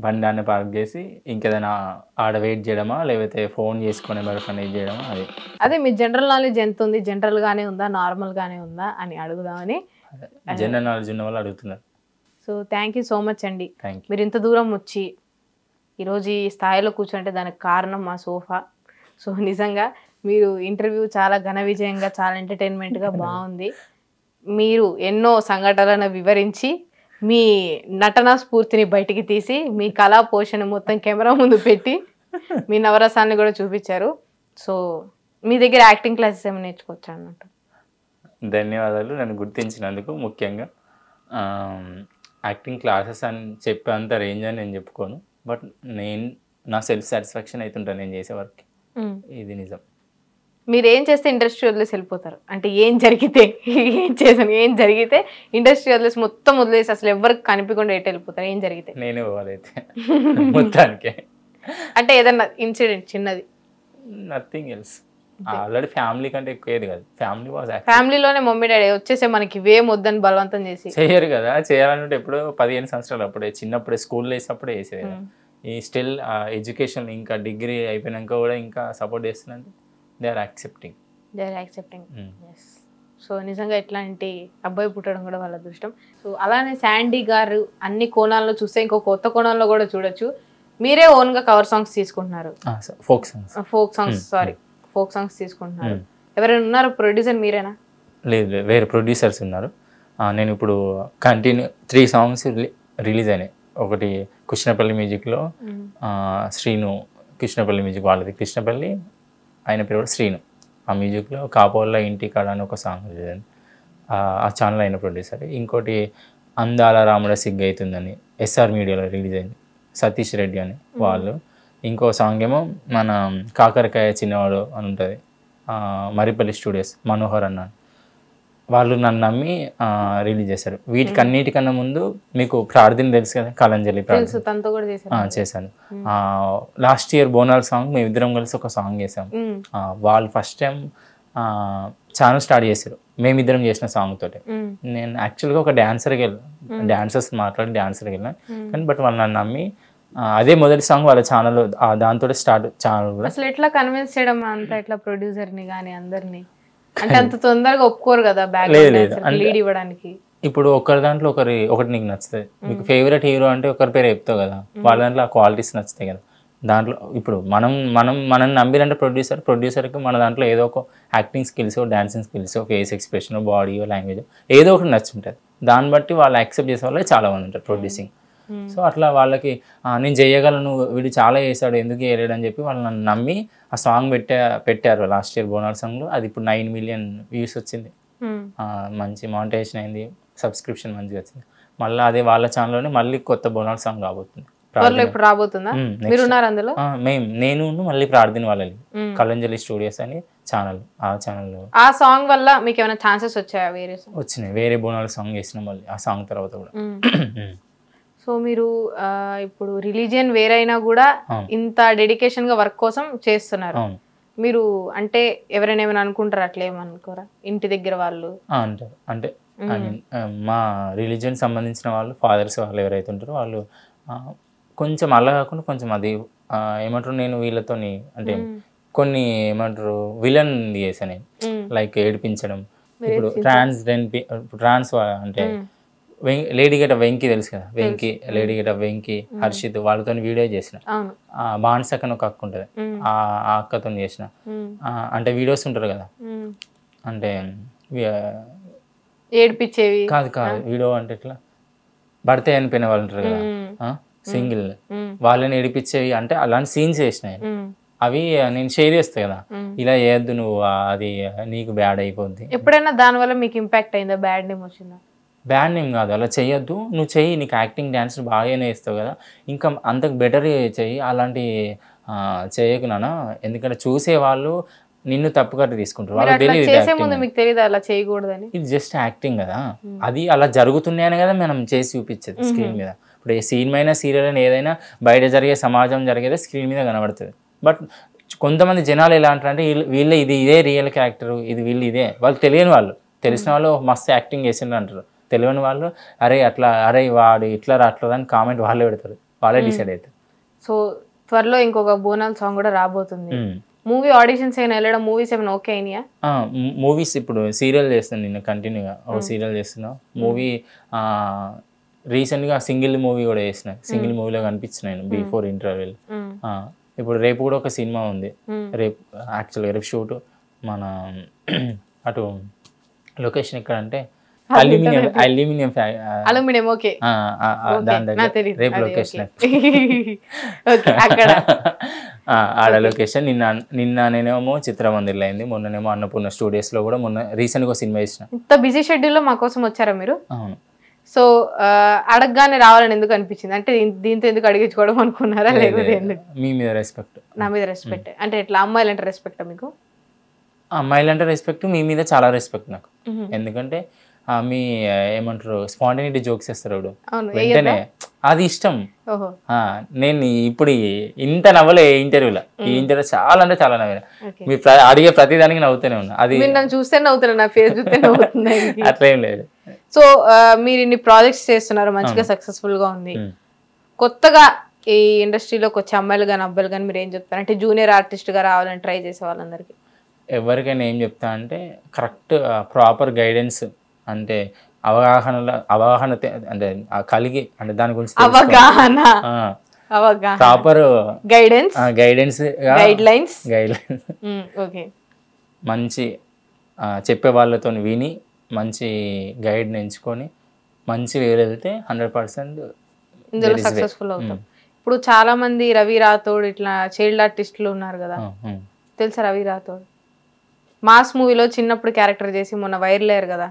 బండి అన్ని పార్క్ చేసి ఇంకేదైనా ఆడ వెయిట్ చేయడమా, లేకపోతే ఫోన్ చేసుకొని ఎవరికైనా ఇది చేయడమా. అదే మీ జనరల్ నాలెడ్జ్ ఎంత ఉంది, జనరల్ గానే ఉందా, నార్మల్ గానే ఉందా అని అడుగుదామని. జనరల్ నాలెడ్జ్ ఉన్న వాళ్ళు అడుగుతున్నారు. So thank you so much అండి, మీరు ఇంత దూరం వచ్చి ఈరోజు ఈ స్థాయిలో కూర్చుంటే దానికి కారణం మా సోఫా. సో నిజంగా మీరు ఇంటర్వ్యూ చాలా ఘన విజయంగా, చాలా ఎంటర్టైన్మెంట్గా బాగుంది. మీరు ఎన్నో సంఘటనలను వివరించి మీ నటనా స్ఫూర్తిని బయటికి తీసి మీ కళా పోషణ మొత్తం కెమెరా ముందు పెట్టి మీ నవరసాన్ని కూడా చూపించారు. సో మీ దగ్గర యాక్టింగ్ క్లాసెస్ ఏమైనా నేర్చుకోవచ్చా అన్నట్టు? ధన్యవాదాలు నన్ను గుర్తించినందుకు. ముఖ్యంగా యాక్టింగ్ క్లాసెస్ అని చెప్పేంత రేంజ్ అని నేను చెప్పుకోను, బట్ నా సెల్ఫ్ సాటిస్ఫాక్షన్ అవుతుంటాను నేను చేసే వర్క్. ఇది నిజం. మీరు ఏం చేస్తే ఇండస్ట్రీ వదిలేసి వెళ్ళిపోతారు అంటే ఏం జరిగితే ఏం జరిగితే ఇండస్ట్రీ వదిలేసి మొత్తం వదిలేసి అసలు ఎవరికి కనిపించకుండా ఎటు వెళ్ళిపోతారు? ఏం జరిగితే నేను అదైతే మొత్తానికి అంటే ఏదన్నా ఇన్సిడెంట్ చిన్నది, నథింగ్ ఎల్స్. ఆల్రెడీ ఫ్యామిలీ కంటే ఎక్కువ ఏది కాదు. ఫ్యామిలీలోనే మమ్మీ డాడీ వచ్చేసే మనకి ఇవేం వద్దని బలవంతం చేసి చేయరు కదా. చేయాలంటే ఎప్పుడో 15 సంవత్సరాలు అప్పుడే చిన్నప్పుడే స్కూల్లో వేసినప్పుడే వేసేది. ఈ స్టిల్ ఎడ్యుకేషన్ ఇంకా డిగ్రీ అయిపోయినాక కూడా ఇంకా సపోర్ట్ చేస్తున్నట్టు దే ఆర్ యాక్సెప్టింగ్. సో నిజంగా ఇట్లాంటి అబ్బాయి పుట్టడం కూడా వాళ్ళ అదృష్టం. సో అలానే శాండీ గారు అన్ని కోణాల్లో చూస్తే ఇంకో కొత్త కోణంలో కూడా చూడొచ్చు. మీరే ఓన్ గా కవర్ సాంగ్స్ తీసుకుంటున్నారు, ఫోక్ సాంగ్స్ తీసుకుంటున్నారు. ఎవరైనా ఉన్నారు ప్రొడ్యూసర్ మీరేనా? లేదు, వేరే ప్రొడ్యూసర్స్ ఉన్నారు. నేను ఇప్పుడు కంటిన్యూ 3 సాంగ్స్ రిలీజ్ అయినాయి. ఒకటి కృష్ణపల్లి మ్యూజిక్లో శ్రీను, కృష్ణపల్లి మ్యూజిక్ వాళ్ళది కృష్ణపల్లి, ఆయన పేరు కూడా శ్రీను. ఆ మ్యూజిక్లో కాపోళ్ళ ఇంటి కాడ అని ఒక సాంగ్ రిలీజ్ అయింది, ఆ ఛానల్ అయిన ప్రొడ్యూసర్. ఇంకోటి అందాల రాముడ సిగ్గు అవుతుందని SR మీడియాలో రిలీజ్ అయింది, సతీష్ రెడ్డి అని వాళ్ళు. ఇంకో సాంగ్ ఏమో మన కాకరకాయ చిన్నవాడు అని ఉంటుంది, మరిపల్లి స్టూడియోస్ మనోహర్ అన్న వాళ్ళు నన్ను నమ్మి రిలీజ్ చేశారు. వీటికన్నిటికన్నా ముందు మీకు ప్రార్థన తెలుసు కదా, కలంజలి ప్రార్థన చేశాను. లాస్ట్ ఇయర్ బోనాల్ సాంగ్ మేమిద్దరం కలిసి ఒక సాంగ్ చేసాం. వాళ్ళు ఫస్ట్ టైం ఛానల్ స్టార్ట్ చేశారు మేమిద్దరం చేసిన సాంగ్ తోటి. నేను యాక్చువల్గా ఒక డాన్సర్కి వెళ్ళాను, డాన్సర్స్ మాట్లాడి డాన్సర్కి వెళ్ళాను, కానీ బట్ వాళ్ళు నన్ను నమ్మి అదే మొదటి సాంగ్ వాళ్ళ ఛానల్ దాంతో స్టార్ట్ ఛానల్ కూడా. అసలు ఎట్లా కన్విన్స్ చేయడం అంత ఎట్లా ప్రొడ్యూసర్ని కానీ అందరినీ, అంటే అంత తొందరగా ఒప్పుకోరు కదా లీడ్ ఇవ్వడానికి. ఇప్పుడు ఒకరి దాంట్లో ఒకటి నీకు నచ్చుతుంది, మీకు ఫేవరెట్ హీరో అంటే ఒకరి పేరు చెప్తావు కదా, వాళ్ళ దాంట్లో ఆ క్వాలిటీస్ నచ్చుతాయి కదా. దాంట్లో ఇప్పుడు మనం నమ్మిరంటే ప్రొడ్యూసర్కి మన దాంట్లో ఏదో ఒక acting skills, dancing skills, face expression, body language ఏదో ఒకటి నచ్చుంటుంది. దాన్ని బట్టి వాళ్ళు యాక్సెప్ట్ చేసే వాళ్ళు చాలా మంది ఉంటారు ప్రొడ్యూసింగ్. సో అట్లా వాళ్ళకి నేను చేయగలను, వీడు చాలా చేశాడు ఎందుకు చేయలేడు అని చెప్పి వాళ్ళు నన్ను నమ్మి ఆ సాంగ్ పెట్టారు లాస్ట్ ఇయర్ బోనాల్ సాంగ్లో. అది ఇప్పుడు 9 మిలియన్ వ్యూస్ వచ్చింది, మంచి మానిటైజేషన్ అయింది, సబ్స్క్రిప్షన్ మంచిగా వచ్చింది. మళ్ళీ అదే వాళ్ళ ఛానల్లోనే మళ్ళీ కొత్త బోనాల్ సాంగ్ రాబోతుంది, త్వరలో ఇప్పుడు రాబోతుందా? మీరు ఉన్నారు అందులో? నేను మళ్ళీ ప్రార్థన వాళ్ళని కలంజలి స్టూడియోస్ అని ఛానల్, ఆ ఛానల్. ఆ సాంగ్ వల్ల మీకు ఏమైనా ఛాన్సెస్ వచ్చాయా? వచ్చినాయి, వేరే బోనాల సాంగ్ చేసిన మళ్ళీ ఆ సాంగ్ తర్వాత కూడా. సో మీరు ఇప్పుడు రిలీజియన్ వేరైనా కూడా ఇంత డెడికేషన్ గా వర్క్ కోసం చేస్తున్నారు. మీరు అంటే ఎవరైనా ఏమైనా అనుకుంటారు, అట్లా ఏమనుకోరా ఇంటి దగ్గర వాళ్ళు? అంటారు, అంటే మా రిలీజియన్ సంబంధించిన వాళ్ళు, ఫాదర్స్ వాళ్ళు ఎవరైతే ఉంటారో వాళ్ళు కొంచెం అలా కాకుండా కొంచెం అది ఏమంటారు, నేను వీళ్ళతోని అంటే కొన్ని ఏమంటారు విలన్ చేశాను నేను, లైక్ ఏడిపించడం. ఇప్పుడు ట్రాన్స్ అంటే లేడీ గెటప్ వెంకీ తెలుసు కదా, వెంకీ, లేడీ గెటప్ వెంకీ, హర్షిత్, వాళ్ళతో వీడియో చేసిన. బాన్సక్ అని ఒక అక్క ఉంటుంది, ఆ అక్కతో చేసిన. అంటే వీడియోస్ ఉంటారు కదా, అంటే ఏడిపించేవి కాదు వీడియో అంటే ఇట్లా భర్త చనిపోయిన వాళ్ళు ఉంటారు కదా, సింగిల్, వాళ్ళని ఏడిపించేవి. అంటే అలాంటి సీన్స్ చేసినాయి. అవి నేను షేర్ చేస్తా కదా, ఇలా చేయొద్దు నువ్వు, అది నీకు బ్యాడ్ అయిపోద్ది. ఎప్పుడైనా దానివల్ల మీకు ఇంపాక్ట్ అయిందా? బ్యాడ్ నేమ్ వచ్చిందా? బ్యాడ్ నేమ్ కాదు, అలా చెయ్యొద్దు, నువ్వు చెయ్యి, నీకు యాక్టింగ్ డ్యాన్స్ బాగానే వేస్తావు కదా, ఇంకా అంతకు బెటర్ చెయ్యి, అలాంటి చేయకు నాన్న. ఎందుకంటే చూసేవాళ్ళు నిన్ను తప్పుగా తీసుకుంటారు, వాళ్ళకి తెలియదు అలా చేయకూడదని. ఇది జస్ట్ యాక్టింగ్ కదా, అది అలా జరుగుతున్నాయని కదా మనం చేసి చూపించేది స్క్రీన్ మీద. ఇప్పుడు ఏ సినిమా సీరియల్ అని ఏదైనా బయట జరిగే సమాజం జరిగేదే స్క్రీన్ మీద కనబడుతుంది. బట్ కొంతమంది జనాలు ఎలా అంటారంటే వీళ్ళు ఇదే రియల్ క్యారెక్టర్, ఇది వీళ్ళు ఇదే, వాళ్ళు తెలియని వాళ్ళు, తెలిసిన వాళ్ళు మస్తు యాక్టింగ్ చేసిండ్రు అంటారు. తెలియని వాళ్ళు అరే అట్లా, అరే వాడు ఇట్లా అట్లా అని కామెంట్ వాళ్ళే పెడతారు, వాళ్ళే డిసైడ్ అవుతారు. సో త్వరలో ఇంకొక బోనాల్ సాంగ్ కూడా రాబోతుంది. మూవీ ఆడిషన్స్ అయినా వెళ్ళడం, మూవీస్ ఏమైనా ఓకే అయినాయా? మూవీస్ ఇప్పుడు సీరియల్ చేస్తాను, నిన్న కంటిన్యూగా ఒక సీరియల్ చేస్తున్నా. మూవీ రీసెంట్గా సింగిల్ మూవీ కూడా చేసిన, సింగిల్ మూవీలో కనిపించిన బిఫోర్ ఇంటర్వెల్. ఇప్పుడు రేపు కూడా ఒక సినిమా ఉంది, రేపు యాక్చువల్గా రేపు షూట్ మన అటు లొకేషన్ ఎక్కడ అంటే అల్యూమినియం ఓకే, రేపు లొకేషన్ ఆడ లొకేషన్. నిన్న నేనేమో చిత్రమందిర్లో అయింది, మొన్ననేమో అన్నపూర్ణ స్టూడియోస్ లో కూడా మొన్న రీసెంట్ గా సినిమా చేసిన. ఇంత బిజీ షెడ్యూల్ లో మా కోసం వచ్చారా మీరు? అవును. సో అడగగానే రావాలని ఎందుకు అనిపించింది? అంటే దీంతో ఎందుకు అడిగించుకోవడం అనుకున్నారా, లేకపోతే మీ మీద రెస్పెక్ట్? నా మీద రెస్పెక్ట్ అంటే ఎట్లా? అమ్మాయిలు అంటే రెస్పెక్ట్ మీకు? అమ్మాయిలు అంటే రెస్పెక్ట్, మీ మీద చాలా రెస్పెక్ట్ నాకు. ఎందుకంటే మీ ఏమంటారు స్పాంటేనిటీ జోక్స్ చేస్తారు వెంటనే, అది ఇష్టం. నేను ఇప్పుడు ఇంత నవ్వలే ఇంటర్వ్యూలో, ఈ ఇంటర్వ్యూ చాలా అంటే చాలా నవ్విన. మీరు అడిగే ప్రతి దానికి నవ్వుతూనే ఉన్నా. అది చూస్తే నవ్వుతున్నా, నా ఫేస్ చూస్తే నవ్వుతుంది. అట్లా ఏం లేదు. సో మీరు ఇన్ని ప్రాజెక్ట్స్ చేస్తున్నారు, మంచిగా సక్సెస్ఫుల్ గా ఉంది. కొత్తగా ఈ ఇండస్ట్రీలోకి వచ్చే అమ్మాయిలు కానీ అబ్బాయిలు కానీ మీరు ఏం చెప్తారు? అంటే జూనియర్ ఆర్టిస్ట్ గా రావాలని ట్రై చేసే వాళ్ళందరికీ ఎవరికైనా ఏం చెప్తా అంటే కరెక్ట్ ప్రాపర్ గైడెన్స్, అంటే అవగాహన అంటే కలిగి, అంటే దాని గురించి ప్రాపర్ గైడెన్స్ మంచి చెప్పే వాళ్ళతో విని మంచి గైడ్ ఎంచుకొని మంచి వెళ్తే 100% ఇందులో సక్సెస్ఫుల్ అవుతాం. ఇప్పుడు చాలా మంది రవి రాథోడ్ ఇట్లా చైల్డ్ ఆర్టిస్టులు ఉన్నారు కదా, తెలుసా? రవి రాథోడ్ మాస్ మూవీలో చిన్నప్పుడు క్యారెక్టర్ చేసి మొన్న వైరల్ అయ్యారు కదా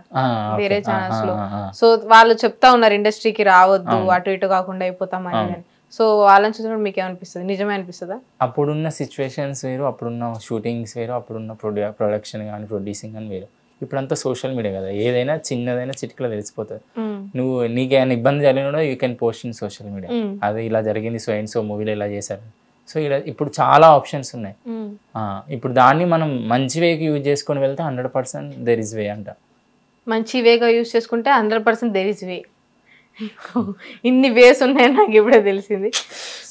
వేరే ఛానల్స్ లో. సో వాళ్ళు చెప్తా ఉన్నారు ఇండస్ట్రీకి రావద్దు, అటు ఇటు కాకుండా అయిపోతాం అని. సో వాళ్ళని చూసినప్పుడు మీకు ఏమనిపిస్తుంది? నిజమే అనిపిస్తుందా? అప్పుడున్న సిచ్యువేషన్స్ వేరు, అప్పుడున్న షూటింగ్స్ వేరు, అప్పుడున్న ప్రొడక్షన్ కానీ ప్రొడ్యూసింగ్ కానీ వేరు. ఇప్పుడంతా సోషల్ మీడియా కదా, ఏదైనా చిన్నదైనా చిటికలో తెలిసిపోతుంది. నువ్వు నీకేమైనా ఇబ్బంది జరిగినా you can post in social media, అది ఇలా జరిగింది, సో మూవీలో ఇలా చేశారు. సో ఇలా ఇప్పుడు చాలా ఆప్షన్స్ ఉన్నాయి. ఇప్పుడు దాన్ని మనం మంచి వేగా యూజ్ చేసుకొని వెళ్తే 100% దెర్ ఇస్ వే అంట. మంచి వేగా యూజ్ చేసుకుంటే 100% దెర్ ఇస్ వే. ఇన్ని వేస్ ఉన్నాయని నాకు ఇప్పుడే తెలిసింది.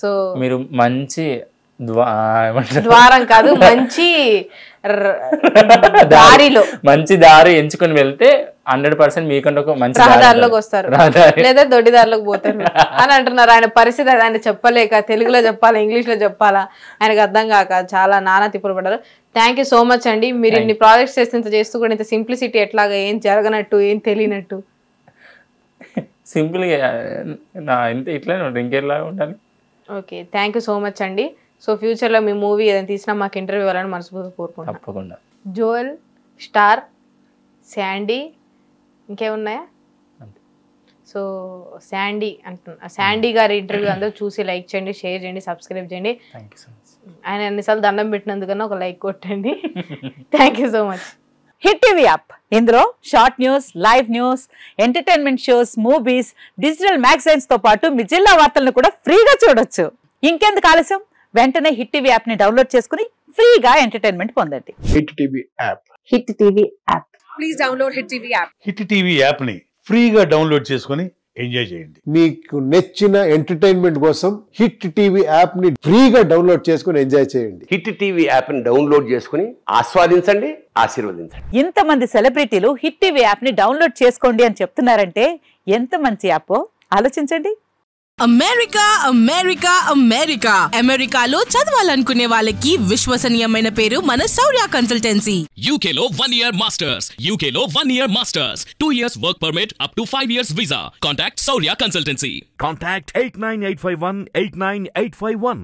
సో మీరు మంచి ద్వారం కాదు, మంచి దారిలో మంచి దారి ఎంచుకొని వెళ్తే 100% మీకంటే ఒక మంచి రహదారిలోకి వస్తారు, లేదా దొడ్డి దారిలోకి పోతారు అని అంటున్నారు. ఆయన పరిస్థితి ఆయన చెప్పలేక తెలుగులో చెప్పాలా ఇంగ్లీష్ లో చెప్పాలా ఆయనకు అర్థం కాక చాలా నానా తిప్పులు పడ్డారు. థ్యాంక్ యూ సో మచ్ అండి. మీరు ఇన్ని ప్రాజెక్ట్స్ చేస్తే ఇంత చేస్తూ కూడా ఇంత సింప్లిసిటీ ఎట్లాగా, ఏం జరగనట్టు, ఏం తెలియనట్టు సింపుల్గా ఇట్లా ఇంకెలా ఉండాలి. Okay, thank you so much అండి. సో ఫ్యూచర్లో మీ మూవీ ఏదైనా తీసినా మాకు ఇంటర్వ్యూ ఇవ్వాలని మనస్ఫూర్తిగా కోరుకుంటున్నాను. తప్పకుండా. జోయల్, స్టార్, శాండీ, ఇంకేమున్నాయా? సో శాండీ అంటున్నా, శాండీ గారి ఇంటర్వ్యూ అందరూ చూసి లైక్ చేయండి, షేర్ చేయండి, సబ్స్క్రైబ్ చేయండి. Thank you so much. ఆయన ఎన్నిసార్లు దండం పెట్టినందుకన్నా ఒక లైక్ కొట్టండి. Thank you so much. Hit TV app, ఇందులో short news, live news, entertainment shows, movies, digital magazines తో పాటు మీ జిల్లా వార్తలను కూడా ఫ్రీగా చూడొచ్చు. ఇంకెందుకు ఆలస్యం, వెంటనే హిట్ టీవీ యాప్ ని డౌన్లోడ్ చేసుకుని ఫ్రీగా ఎంటర్టైన్మెంట్ పొందండి. Hit TV app. Hit TV app. Please download Hit TV app. Hit TV app ని ఫ్రీగా డౌన్లోడ్ చేసుకొని ఎంజాయ్ చేయండి. మీకు నచ్చిన ఎంటర్టైన్మెంట్ కోసం హిట్ టీవీ యాప్ ని ఫ్రీగా డౌన్లోడ్ చేసుకొని ఎంజాయ్ చేయండి. హిట్ టీవీ యాప్ని డౌన్లోడ్ చేసుకుని ఆస్వాదించండి, ఆశీర్వదించండి. ఇంతమంది సెలబ్రిటీలు హిట్ టీవీ యాప్ ని డౌన్లోడ్ చేసుకోండి అని చెప్తున్నారంటే ఎంత మంచి యాప్ ఆలోచించండి. అమెరికా అమెరికా అమెరికా అమెరికాలో చదవాలనుకునే వాళ్ళకి విశ్వసనీయమైన పేరు మన శౌర్య consultancy. UK Law 1 Year Masters. UK Law 1 Year Masters. 2 years work permit up to 5 years visa. Contact Saurya Consultancy. Contact 89851 89851.